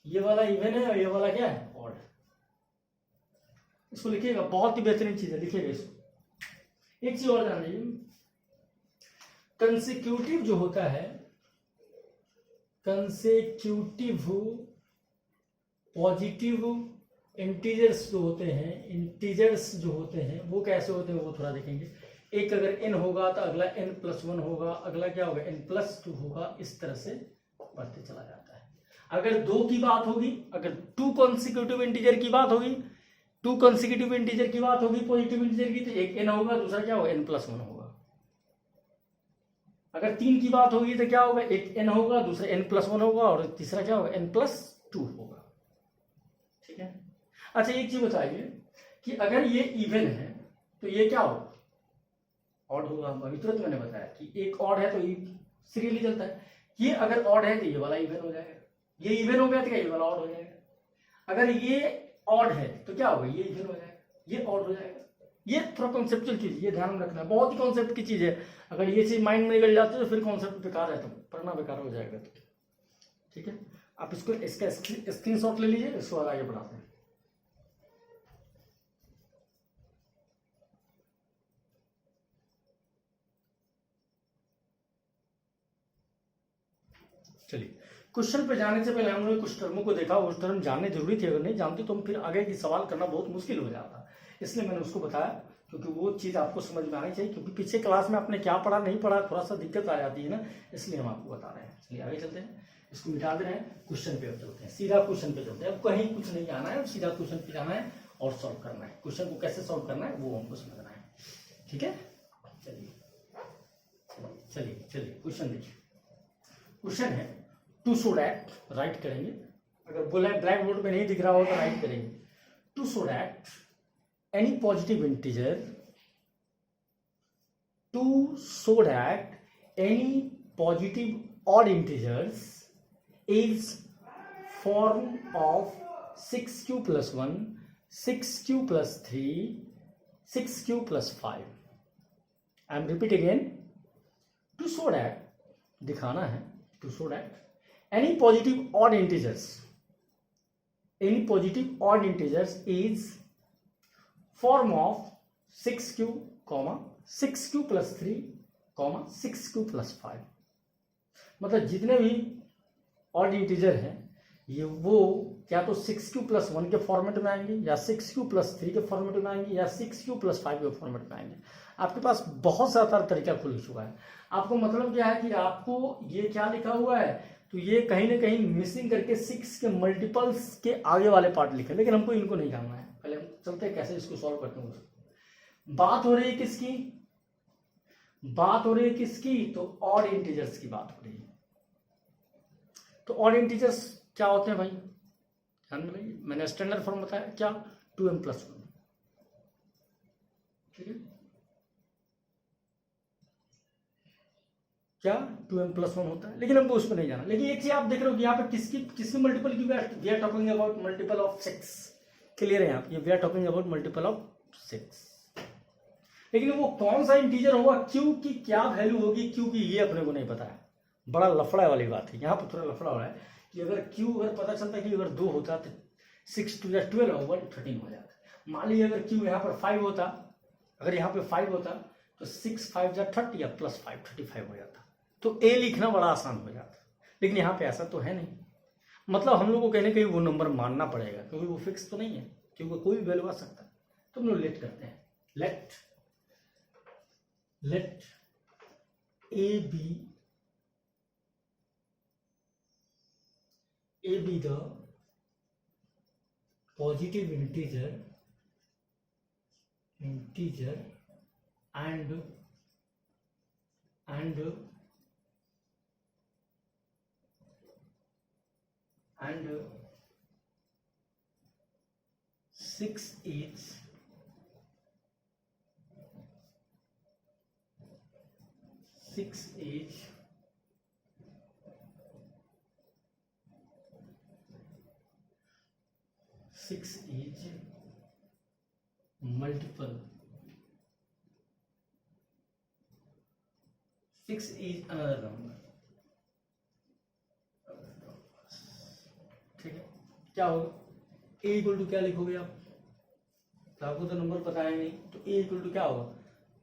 ये वाला इवन है, और ये वाला क्या है, ऑड है। इसको लिखिएगा, बहुत ही बेहतरीन चीज है, लिखिएगा इसको। एक चीज और जान लीजिए, कंसेक्यूटिव जो होता है, कंसेक्यूटिव पॉजिटिव इंटीजर्स जो होते हैं, वो कैसे होते हैं वो थोड़ा देखेंगे। एक अगर n होगा तो अगला n + 1 होगा, अगला क्या होगा, n + 2 होगा। इस तरह से बढ़ते चला जाता है। अगर 2 की बात होगी, अगर 2 कॉन्सिक्यूटिव इंटीजर की बात होगी, 2 कॉन्सिक्यूटिव इंटीजर की बात होगी पॉजिटिव इंटीजर की, तो एक n होगा, दूसरा क्या होगा, n + 1 होगा। अगर 3 की बात होगी तो क्या होगा, एक n होगा, दूसरा n + 1 होगा, और तीसरा क्या होगा, n + 2 होगा। ठीक है। अच्छा, एक चीज बताइए कि अगर ये इवन है तो ये क्या होगा, ऑड होगा। अभी तुरंत मैंने बताया कि एक ऑड है तो ये सीरियली चलता है। ये अगर ऑड है तो ये वाला इवन हो जाएगा, ये इवन हो गया तो ये वाला ऑड हो जाएगा। अगर ये ऑड है तो क्या होगा, ये इवन हो जाएगा, ये ऑड हो जाएगा। ये थोड़ा कॉन्सेप्चुअल चीज, ये ध्यान में रखना है, बहुत ही कॉन्सेप्ट की चीज है। अगर ये चीज माइंड में निकल जाती है तो फिर कॉन्सेप्ट बेकार है, तो पढ़ना बेकार हो जाएगा। ठीक है, आप इसको, इसका स्क्रीनशॉट ले लीजिए, इसको आगे बढ़ाते हैं। चलिए, क्वेश्चन पे जाने से पहले हम लोग कुछ टर्मों को देखा, उस टर्म जानने जरूरी थे। अगर नहीं जानते तो हम फिर आगे की सवाल करना बहुत मुश्किल हो जाता, इसलिए मैंने उसको बताया। क्योंकि वो चीज़ आपको समझ में आनी चाहिए, क्योंकि पीछे क्लास में आपने क्या पढ़ा नहीं पढ़ा थोड़ा सा दिक्कत आ जाती है ना, इसलिए हम आपको बता रहे हैं। चलिए आगे चलते हैं, इसको मिटा दे रहे हैं, क्वेश्चन पे चलते हैं, सीधा क्वेश्चन पे चलते हैं। अब कहीं कुछ नहीं आना है, सीधा क्वेश्चन पे जाना है और सॉल्व करना है। क्वेश्चन को कैसे सॉल्व करना है वो हमको समझना है, ठीक है। चलिए चलिए चलिए क्वेश्चन देखिए। क्वेश्चन है टू सो दैट, राइट करेंगे, अगर बोला ब्लैक बोर्ड पे नहीं दिख रहा हो तो राइट करेंगे। To show that any positive integer, to show that any positive odd integers is form of 6q plus 1, 6q plus 3, 6q plus 5. I am repeat again. To show that, दिखाना है, to show that any positive odd integers is form of 6q, 6q plus 3, 6q plus 5. मतलब जितने भी odd integer हैं ये वो क्या तो 6q plus 1 के फॉर्मेट में आएंगे, या 6q plus 3 के फॉर्मेट में आएंगे, या 6q plus 5 के फॉर्मेट में आएंगे। आपके पास बहुत सारा तरीका खुल चुका है। आपको मतलब क्या है कि आपको ये क्या लिखा हुआ है, तो ये कहीं ना कहीं मिसिंग करके 6 के मल्टीपल्स के आगे वाले पार्ट लिखे, लेकिन हमको इनको नहीं जानना है। पहले हम चलते हैं कैसे इसको सॉल्व करते हैं। बात हो रही है किसकी, बात हो रही है किसकी, तो ऑड इंटीजर्स की बात हो रही है। तो ऑड इंटीजर्स क्या होते हैं भाई, ध्यान में भाई, मैंने स्टैंडर्ड फॉर्म बताया क्या, 2m plus 1, ठीक है, क्या 2m plus 1 होता है, लेकिन हमको उस पर नहीं जाना। लेकिन एक चीज आप देख रहे हो कि यहाँ पे किसकी मल्टीपल की we are talking about multiple of 6, clear है यहाँ पे, we are talking about multiple of 6। लेकिन वो कौन सा इंटीजर होगा, क्यू की क्या वैल्यू होगी, क्यू की ये अपने को नहीं पता है। बड़ा लफड़ा वाली बात है, यहाँ पर थोड़ा लफड़ा हो रहा है कि अगर क्यू अगर पता चलता है कि अगर 2 होता तो 6 2 12 और 1 13 हो जाता। मान लीजिए अगर क्यू यहाँ पर 5 होता, अगर यहाँ पे 5 होता तो 6 5 जा 30 या प्लस 5 35 हो जाता, तो ए लिखना बड़ा आसान हो जाता। लेकिन यहाँ पे ऐसा तो है नहीं, मतलब हम लोग को कहीं ना कहीं वो नंबर मानना पड़ेगा, क्योंकि वो फिक्स तो नहीं है, क्योंकि कोई भी वैल्यू आ सकता है। तो हम लोग लेट करते हैं, late a be the positive integer and 6 is multiple, 6 is another number, ठीक है। क्या होगा, a इक्वल टू क्या लिखोगे आप, तो आपको तो नंबर पता है नहीं, तो a इक्वल टू क्या होगा,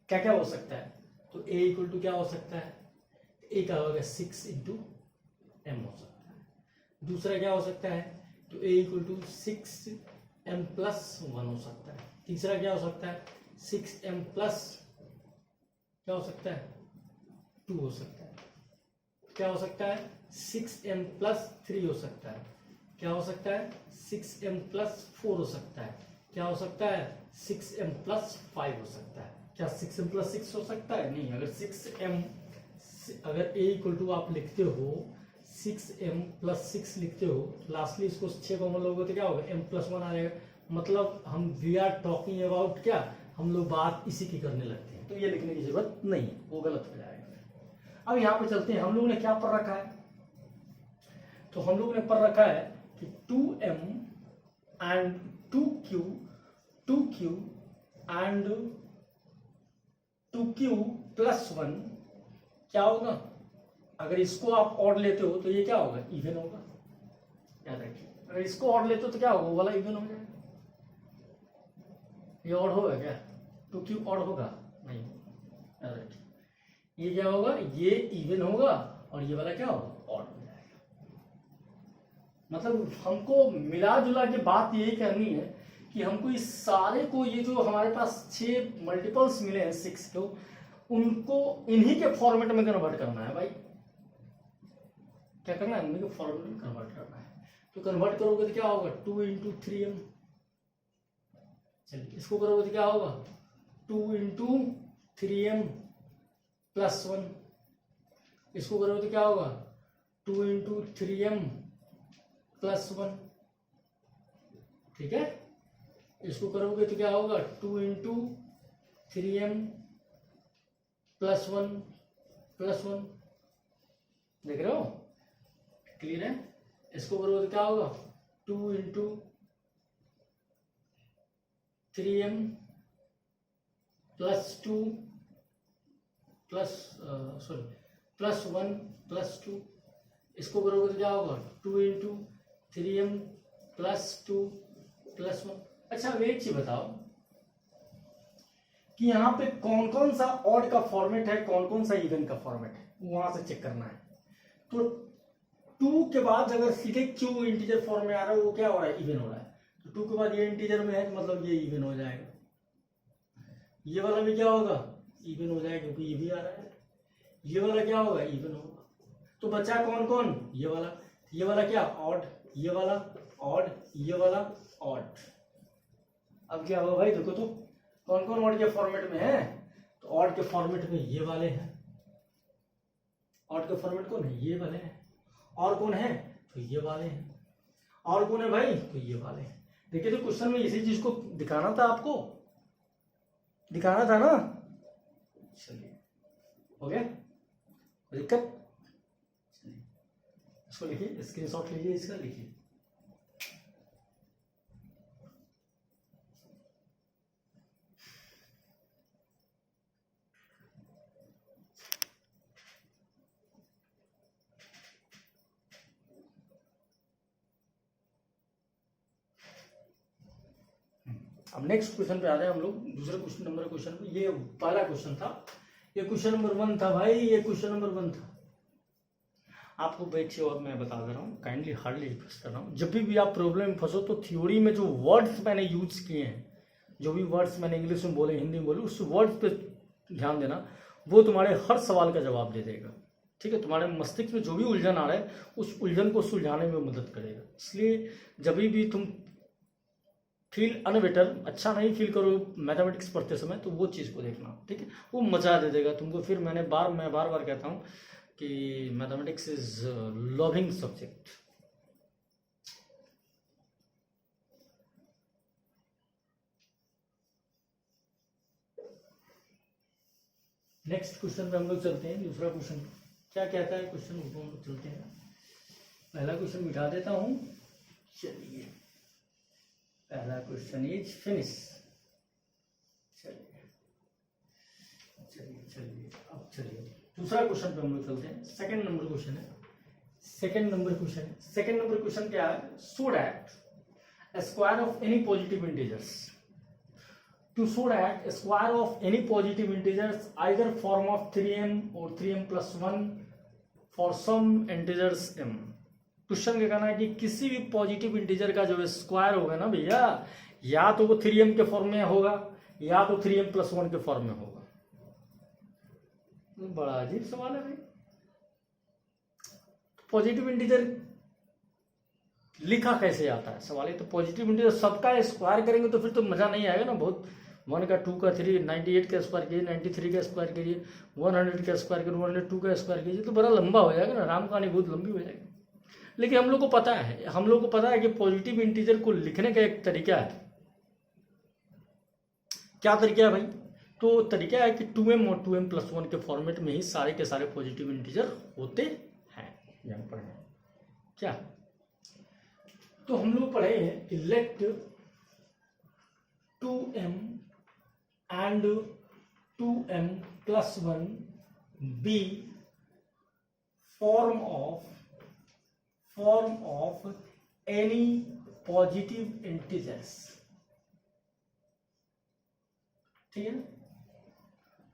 क्या क्या हो सकता है, तो a इक्वल टू क्या हो सकता है, a का होगा 6 इंटू m हो सकता है। दूसरा क्या हो सकता है, तो a equal to 6m plus 1 हो सकता है। तीसरा क्या हो सकता है, 6m प्लस क्या हो सकता है 2 हो सकता है। क्या हो सकता है, 6m प्लस 3 हो सकता है। क्या हो सकता है, 6m प्लस 4 हो सकता है। क्या हो सकता है, 6m प्लस 5 हो सकता है। क्या 6m प्लस 6 हो सकता है, नहीं। अगर 6m अगर a इक्वल टू आप लिखते हो 6m प्लस 6 लिखते हो, लास्टली इसको 6 कॉमन लोगे तो क्या होगा, m प्लस 1 आ जाएगा। मतलब हम वी आर टॉकिंग अबाउट क्या, हम लोग बात इसी की करने लगते हैं, तो ये लिखने की जरूरत नहीं है, वो गलत हो जाएगा। अब यहाँ पे चलते हैं, हम लोगों ने क्या पढ़ रखा है, तो हम लोगों ने पढ़ रखा है कि 2m and 2q and 2q plus 1 क्या होगा, अगर इसको आप ऑड लेते हो तो ये क्या होगा, इवन होगा। याद रखिए, अगर इसको ऑड लेते हो तो क्या होगा, वो वाला इवन हो जाएगा। ये ऑड होगा क्या, 2q ऑड होगा, नहीं। याद रखिए, ये क्या होगा, ये इवन होगा और ये वाला क्या होगा, ऑड हो जाएगा। मतलब हमको मिला जुला के बात यही करनी है कि हमको इस सारे को, ये जो हमारे पास 6 मल्टीपल्स मिले हैं 6 को, उनको इन्हीं के फॉर्मेट में कन्वर्ट करना है भाई। क्या करना है? इन्हीं के फॉर्मेट में कन्वर्ट करना है। तो कन्वर्ट करोगे तो क्या होगा? 2 इंटू 3m। चलिए इसको करोगे तो क्या होगा? 2 इंटू 3m प्लस 1। इसको करोगे तो क्या होगा? 2 इंटू 3m प्लस 1। ठीक है, इसको करोगे तो क्या होगा? 2 इंटू 3m प्लस 1 प्लस 1। देख रहे हो? क्लियर है? इसको करोगे तो क्या होगा? 2 into 3m plus 2 plus 1 plus 2। इसको करोगे तो क्या होगा? 2 इंटू 3m प्लस 2 प्लस 1। अच्छा अब एक चीज बताओ कि यहाँ पे कौन कौन सा ऑड का फॉर्मेट है, कौन कौन सा इवन का फॉर्मेट है, वहां से चेक करना है। तो 2 के बाद अगर सीधे क्यू इंटीजर फॉर्म में आ रहा है, वो क्या हो रहा है? इवन हो रहा है। तो 2 के बाद ये इंटीजर में है, मतलब ये इवन हो जाएगा। ये वाला भी क्या होगा? इवन हो जाएगा, क्योंकि ये भी आ रहा है। ये वाला क्या होगा? इवन होगा। तो बचा कौन कौन? ये वाला क्या? ऑड। ये वाला ऑड, ये वाला ऑड। अब क्या होगा भाई? देखो तो कौन कौन ऑड के फॉर्मेट में है। तो ऑड के फॉर्मेट में ये वाले हैं। ऑड के फॉर्मेट कौन है? ये वाले हैं। और कौन है? तो ये वाले हैं। और कौन है भाई? तो ये वाले हैं। देखिए तो क्वेश्चन में इसी चीज को दिखाना था, आपको दिखाना था ना। चलिए हो गया? कोई दिक्कत? चलिए इसको लिखिए, स्क्रीनशॉट लीजिए, इसका लिखिए। अब नेक्स्ट क्वेश्चन पे आ रहे हैं हम लोग, दूसरे क्वेश्चन पे। ये पहला क्वेश्चन था, ये क्वेश्चन नंबर 1 था भाई, ये क्वेश्चन नंबर 1 था। आपको बैठिए और मैं बता दे रहा हूँ, काइंडली हार्डली रिक्वेस्ट कर रहा हूँ, जब भी आप प्रॉब्लम में फंसो तो थ्योरी में जो वर्ड्स मैंने यूज किए हैं, जो भी वर्ड्स मैंने इंग्लिश में बोले, हिंदी में बोले, उस वर्ड्स पे ध्यान देना। वो तुम्हारे हर सवाल का जवाब दे देगा। ठीक है, तुम्हारे मस्तिष्क में जो भी उलझन आ रहा है, उस उलझन को सुलझाने में मदद करेगा। इसलिए जब भी तुम फील अनबेटर, अच्छा नहीं फील करो मैथमेटिक्स पढ़ते समय, तो वो चीज़ को देखना। ठीक है, वो मजा दे देगा तुमको। फिर मैं बार बार कहता हूँ कि mathematics is loving subject. Next question पे हम लोग चलते हैं। दूसरा क्वेश्चन क्या कहता है क्वेश्चन, उसको हम लोग चलते हैं। पहला क्वेश्चन मिटा देता हूँ। चलिए पहला क्वेश्चन इज फिनिश। चलिए अब चलिए दूसरा क्वेश्चन पे हम लोग चलते हैं। सेकंड नंबर क्वेश्चन है। सेकंड नंबर क्वेश्चन क्या है? So that square of any positive integers, to show that square of any positive integers either form of 3m or 3m plus 1 for some integers m। Question क्या कहना है कि किसी भी positive integer का जो स्क्वायर होगा ना भैया, या तो वो 3m के फॉर्म में होगा या तो 3m प्लस 1 के फॉर्म में होगा। बड़ा अजीब सवाल है भाई। पॉजिटिव इंटीजर लिखा कैसे आता है सवाल है। तो पॉजिटिव इंटीजर सबका स्क्वायर करेंगे तो फिर तो मजा नहीं आएगा ना। बहुत 1 का 2 का 3, 98 का स्क्वायर कीजिए, 93 का स्क्वायर कीजिए, 100 का स्क्वायर कीजिए, 102 का स्क्वायर कीजिए, तो बड़ा लंबा हो जाएगा ना, राम कहानी बहुत लंबी हो जाएगी। लेकिन हम लोग को पता है कि पॉजिटिव इंटीजर को लिखने का एक तरीका है। क्या तरीका है भाई? तो तरीका है कि 2m और 2m प्लस 1 के फॉर्मेट में ही सारे के सारे पॉजिटिव इंटीजर होते हैं। यहाँ पर क्या, तो हम लोग पढ़े हैं कि late 2m and 2m plus 1 be form of any positive integers। ठीक है,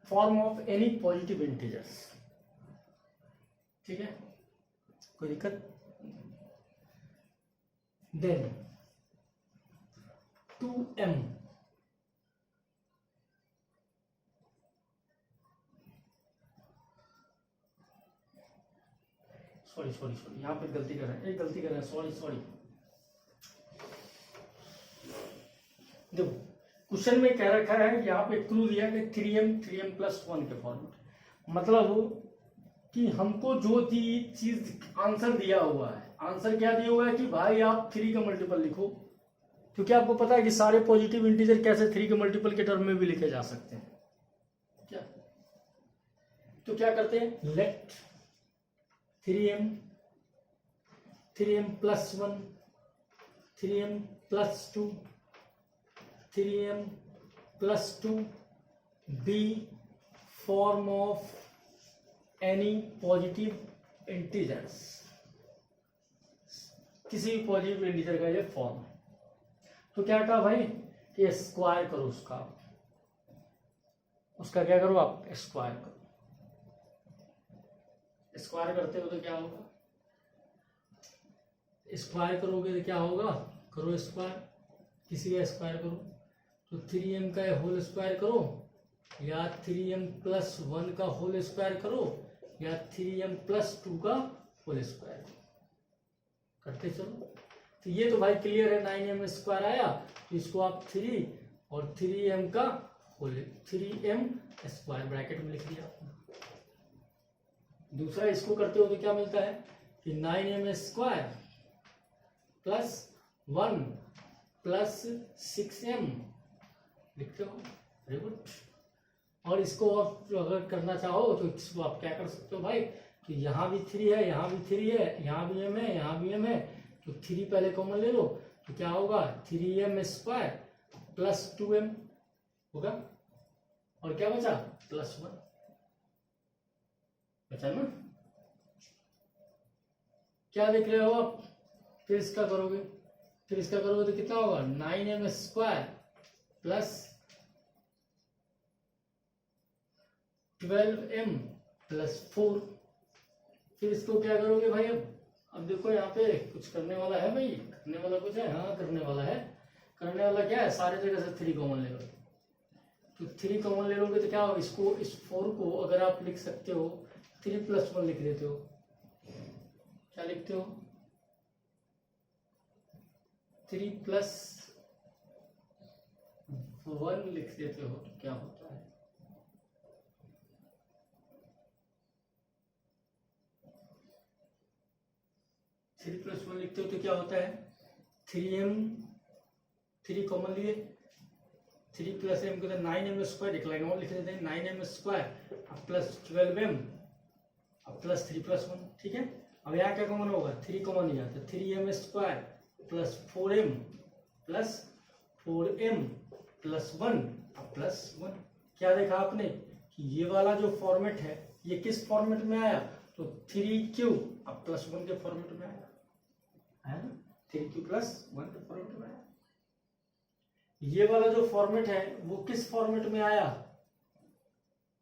form of any positive integers. ठीक है, कोई दिक्कत? देन 2m, सॉरी यहाँ पे गलती कर रहे हैं, सॉरी। देखो क्वेश्चन में कह रखा है, यहाँ पे क्लू दिया कि 3m प्लस 1 के फॉर्मेट, मतलब कि हमको जो चीज आंसर दिया हुआ है, आंसर क्या दिया हुआ है कि भाई आप 3 का मल्टीपल लिखो, क्योंकि आपको पता है कि सारे पॉजिटिव इंटीजर कैसे 3 के मल्टीपल के टर्म में भी लिखे जा सकते हैं। क्या तो क्या करते हैं, let 3m plus 1, 3m plus 2, 3m plus 2 be form of any positive integers, किसी भी पॉजिटिव इंटीजर का ये फॉर्म है। तो क्या कहा भाई कि स्क्वायर करो उसका क्या करो, आप स्क्वायर करो। स्क्वायर करते हो तो क्या होगा, स्क्वायर करोगे तो क्या होगा, करो स्क्वायर, किसी का स्क्वायर करो तो 3m का होल स्क्वायर करो, या 3m प्लस 1 का होल स्क्वायर करो, या 3m प्लस 2 का होल स्क्वायर करते चलो। तो ये तो भाई क्लियर है, 9m स्क्वायर आया तो इसको आप 3 और 3m का होल 3m स्क्वायर ब्रैकेट में लिख दिया। दूसरा इसको करते हो तो क्या मिलता है कि 9m square plus 1 plus 6m लिखते हो, वेरी गुड। और इसको आप अगर करना चाहो तो इसको आप क्या कर सकते हो भाई कि यहाँ भी 3 है, यहाँ भी 3 है, यहाँ भी m है, यहाँ भी m है, तो 3 पहले कॉमन ले लो तो क्या होगा 3m स्क्वायर प्लस 2m होगा, और क्या बचा प्लस 1 बचा ना। क्या देख रहे हो आप, फिर इसका करोगे तो कितना होगा 9m square plus 12m plus 4। फिर इसको क्या करोगे भाई, अब देखो यहाँ पे कुछ करने वाला है भाई, करने वाला कुछ है, हाँ करने वाला क्या है, सारे जगह से 3 कॉमन ले लो, तो 3 कॉमन ले लोगे तो क्या होगा, इसको इस 4 को अगर आप लिख सकते हो 3 प्लस 1 लिख देते हो, क्या लिखते हो 3 प्लस 1 लिख देते हो, तो क्या होता है 3 प्लस 1 लिखते हो तो क्या होता है 3 कॉमन लिए, 3 प्लस m को 9m स्क्वायर, एक लाइन और लिख देते हैं 9m square plus 12m plus 3 plus 1, ठीक है। अब यहाँ क्या कॉमन होगा, 3 कॉमन नहीं आता, 3m square plus 4m plus 4m plus 1 plus 1। क्या देखा आपने कि ये वाला जो फॉर्मेट है ये किस फॉर्मेट में आया, तो 3q अब प्लस 1 के फॉर्मेट में आया, है ना, 3q प्लस 1 के फॉर्मेट में आया। ये वाला जो फॉर्मेट है वो किस फॉर्मेट में आया,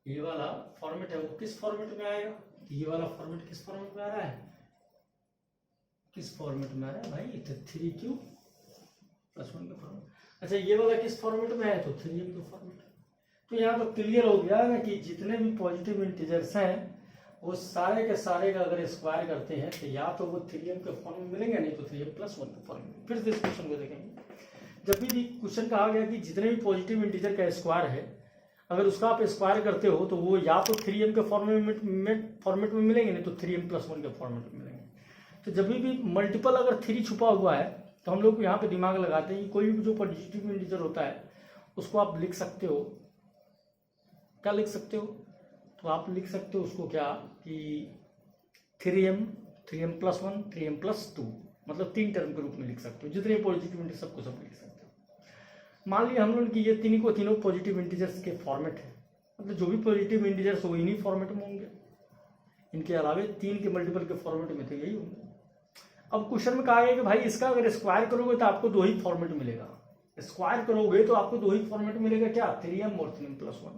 ये वाला फॉर्मेट है वो किस फॉर्मेट में आएगा, ये वाला फॉर्मेट किस फॉर्मेट में आ रहा है, किस फॉर्मेट में आ रहा है भाई, तो 3q प्लस 1 का फॉर्मेट। अच्छा ये वाला किस फॉर्मेट में है, तो 3m का फॉर्मेट। तो यहाँ तो क्लियर हो गया ना कि जितने भी पॉजिटिव इंटीजर्स हैं वो सारे के सारे का अगर स्क्वायर करते हैं तो या तो वो 3m के फॉर्म में मिलेंगे, नहीं तो 3m प्लस 1 के फॉर्म में। फिर से इस क्वेश्चन को देखेंगे, जब भी क्वेश्चन कहा गया कि जितने भी पॉजिटिव इंटीजर का स्क्वायर है अगर उसका आप स्क्वायर करते हो तो वो या तो 3m के फॉर्मेट में मिलेंगे, नहीं तो 3m प्लस 1 के फॉर्मेट में मिलेंगे। तो जब भी मल्टीपल अगर 3 छुपा हुआ है तो हम लोग यहाँ पे दिमाग लगाते हैं कि कोई भी जो पॉजिटिव इंटीजर होता है उसको आप लिख सकते हो, क्या लिख सकते हो, तो आप लिख सकते हो उसको क्या कि 3m प्लस 1 3m प्लस 2, मतलब 3 टर्म के रूप में लिख सकते हो, जितने पॉजिटिव इंटीजर सबको सब लिख सकते हो। मान लिया हम लोग कि ये तीनों पॉजिटिव इंटीजर्स के फॉर्मेट है, मतलब जो भी पॉजिटिव इंटीजर्स हो इन्हीं फॉर्मेट में होंगे, इनके अलावे 3 के मल्टीपल के फॉर्मेट में तो यही होंगे। अब क्वेश्चन में कहा गया कि भाई इसका अगर स्क्वायर करोगे तो आपको 2 ही फॉर्मेट मिलेगा, स्क्वायर करोगे तो आपको 2 ही फॉर्मेट मिलेगा, क्या 3m और 3m प्लस 1।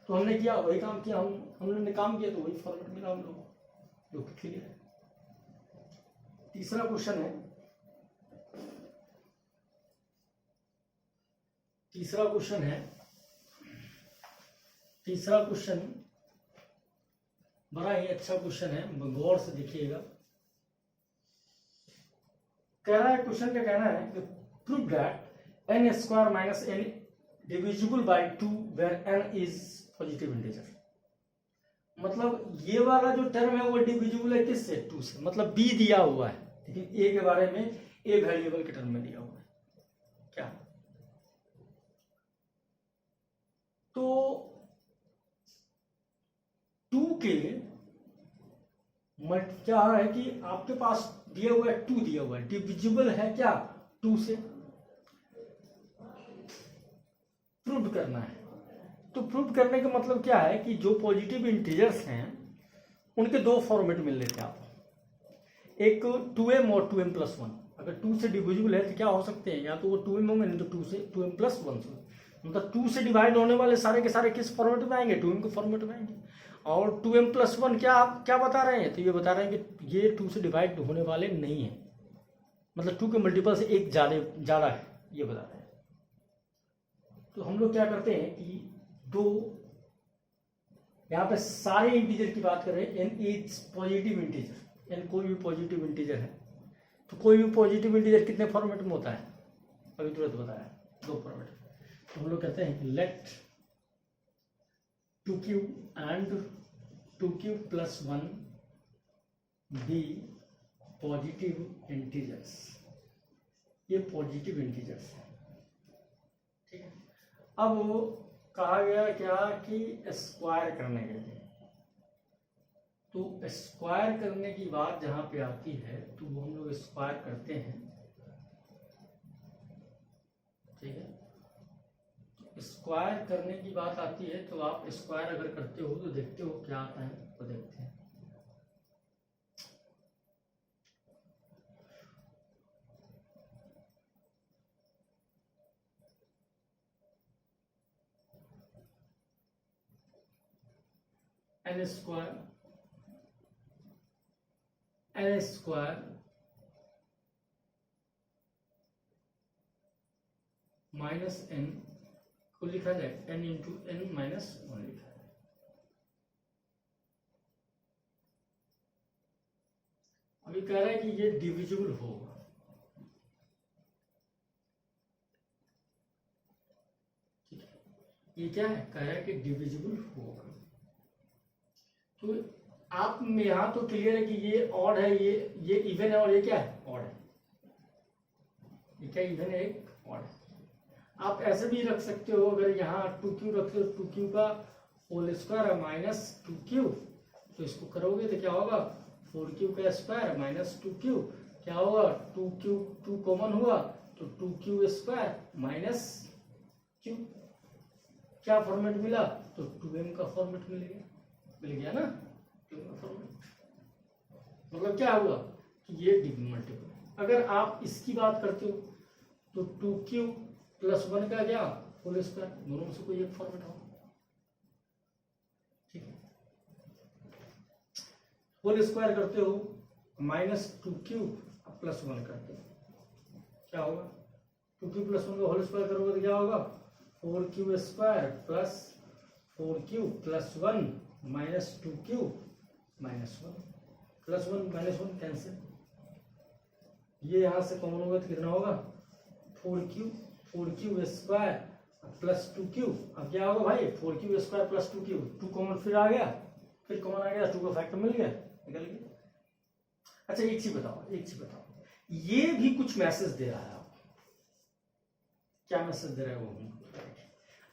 तो हमने किया वही काम किया, हम लोगों ने काम किया तो वही फॉर्मेट मिला हम लोगों को, जो क्लियर है। तीसरा क्वेश्चन है, तीसरा क्वेश्चन है। तीसरा क्वेश्चन बड़ा ही अच्छा क्वेश्चन है, गौर से देखिएगा। कह रहा है, क्वेश्चन का कहना है कि prove that n square minus n divisible by 2 where n is positive integer. मतलब ये वाला जो टर्म है वो डिविजिबल है किससे? 2 से। मतलब b दिया हुआ है, लेकिन a के बारे में a वेरिएबल के टर्म में दिया हुआ है। क्या? तो 2 के क्या है कि आपके पास दिया हुआ है 2 दिया हुआ है, डिविजिबल है क्या? 2 से। प्रूव करना है। तो प्रूव करने का मतलब क्या है कि जो पॉजिटिव इंटीजर्स हैं उनके दो फॉर्मेट मिल लेते हैं आप, एक 2m और 2m+1। अगर 2 से डिविजिबल है तो क्या हो सकते हैं? या तो वो 2m होंगे, नहीं तो 2 से 2m+1 से। मतलब 2 से डिवाइड होने वाले सारे के सारे किस फॉर्मेट में आएंगे? 2m के फॉर्मेट में आएंगे। और 2m+1 क्या बता रहे हैं? तो ये बता रहे हैं कि ये 2 से डिवाइड होने वाले नहीं है, मतलब 2 के मल्टीपल से एक ज़्यादा है, ये बता रहे हैं। तो हम लोग क्या करते हैं कि दो, यहाँ पे सारे इंटीजर की बात कर रहे हैं, n is positive integer, n कोई भी पॉजिटिव इंटीजर है। तो कोई भी पॉजिटिव इंटीजर कितने फॉर्मेट में होता है? अभी तुरंत बताया, 2 फॉर्मेट। तो हम लोग कहते हैं कि let 2q and 2q+1 be positive integers. ये पॉजिटिव इंटीजर्स है, ठीक है। अब कहा गया क्या कि स्क्वायर करने के लिए, तो स्क्वायर करने की बात जहां पे आती है तो वो हम लोग स्क्वायर करते हैं, ठीक है। स्क्वायर करने की बात आती है तो आप स्क्वायर अगर करते हो तो देखते हो क्या आता है, तो देखते हैं। एन स्क्वायर माइनस n को लिखा जाए n इंटू n माइनस 1 लिखा है। अभी कह रहा है कि ये डिविजिबल होगा, ठीक है। ये क्या है? कह रहा है कि डिविजिबल होगा। तो आप में यहां तो क्लियर है कि ये ऑड है, ये इवन है, और ये क्या है? ऑड है। ये क्या इवन है? एक ऑड है। आप ऐसे भी रख सकते हो, अगर यहाँ 2q रखते हो, 2q का होल स्क्वायर माइनस 2q, तो इसको करोगे तो क्या होगा? 4q का स्क्वायर माइनस 2q, क्या होगा? 2q 2 कॉमन हुआ तो 2q स्क्वायर माइनस q। क्या फॉर्मेट मिला? तो 2m का फॉर्मेट मिल गया ना, 2m का फॉर्मेट। मतलब क्या हुआ कि ये मल्टीपल। अगर आप इसकी बात करते हो तो 2q+1 का क्या? होल स्क्वायर, दोनों में से कोई एक फॉर्मेट हो, ठीक है। होल स्क्वायर करते हो माइनस 2q+1 करते हो, क्या होगा? 2q+1 का होल स्क्वायर करोगे तो क्या होगा? 4q square plus 4q+1 minus 2q minus 1, +1 -1 cancel. ये यहां से कॉमन होगा तो कितना होगा? 4q square plus 2q। अब क्या होगा भाई? 4q square plus 2q, 2 common फिर आ गया, फिर कॉमन आ गया, 2 का फैक्टर मिल गया, निकल गया। अच्छा एक चीज बताओ, ये भी कुछ मैसेज दे रहा है आपको। क्या मैसेज दे रहा है वो?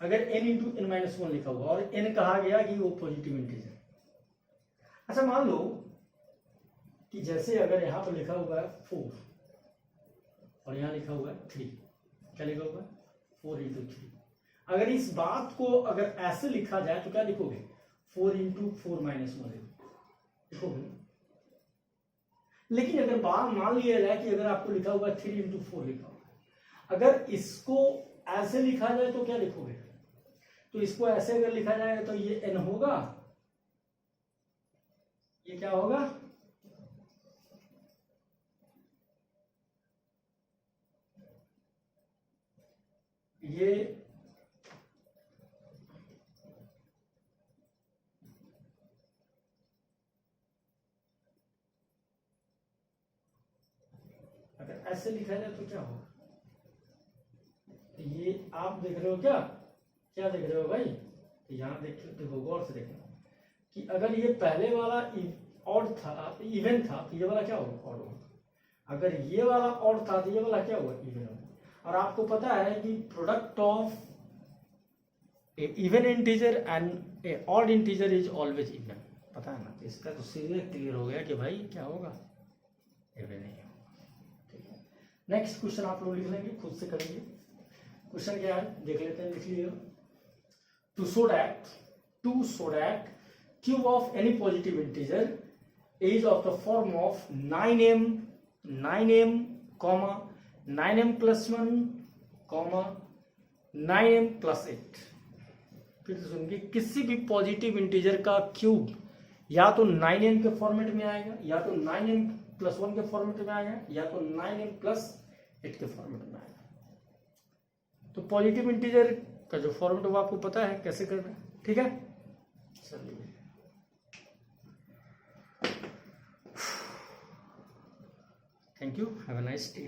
अगर n इंटू n-1 लिखा हुआ और n कहा गया कि वो पॉजिटिव इंटीजर। अच्छा मान लो कि जैसे अगर यहां पर लिखा हुआ है 4 और यहां लिखा हुआ है 3, क्या लिखा हुआ है? 4 इंटू 3। अगर इस बात को अगर ऐसे लिखा जाए तो क्या लिखोगे? 4 इंटू 4-1 लिखोगे। लेकिन अगर बात मान लिया जाए कि अगर आपको लिखा हुआ 3 इंटू 4 लिखा हुआ, अगर इसको ऐसे लिखा जाए तो क्या लिखोगे? तो इसको ऐसे अगर लिखा जाएगा तो ये n होगा, ये क्या होगा? ये ऐसे लिखा जाए तो क्या होगा? ये आप देख रहे हो क्या? क्या देख रहे हो भाई? यहाँ देखो गौर से देखना कि अगर ये पहले वाला ऑड था, इवन था, तो ये वाला क्या होगा? ऑड होगा। अगर ये वाला ऑड था तो ये वाला क्या होगा? इवन होगा। और आपको पता है कि product of even integer and odd integer is always even, पता है ना? तो इसका तो सीधे क्लियर हो गया कि भाई क्या होगा? इवन ही होगा। ठीक है, नेक्स्ट क्वेश्चन आप लोग लिख लेंगे, खुद से करेंगे। क्वेश्चन क्या है देख लेते हैं, लिख लीजिए। To show that cube of any positive integer is of the form of 9m, 9m plus 1, 9m plus 8। फिर से सुनिए, किसी भी पॉजिटिव इंटीजर का क्यूब या तो 9m के फॉर्मेट में आएगा, या तो 9m plus 1 के फॉर्मेट में आएगा, या तो 9m plus 8 के फॉर्मेट में आएगा। तो पॉजिटिव इंटीजर का जो फॉर्मेट वो आपको पता है कैसे करना है, ठीक है? चलिए, thank you, have a nice day।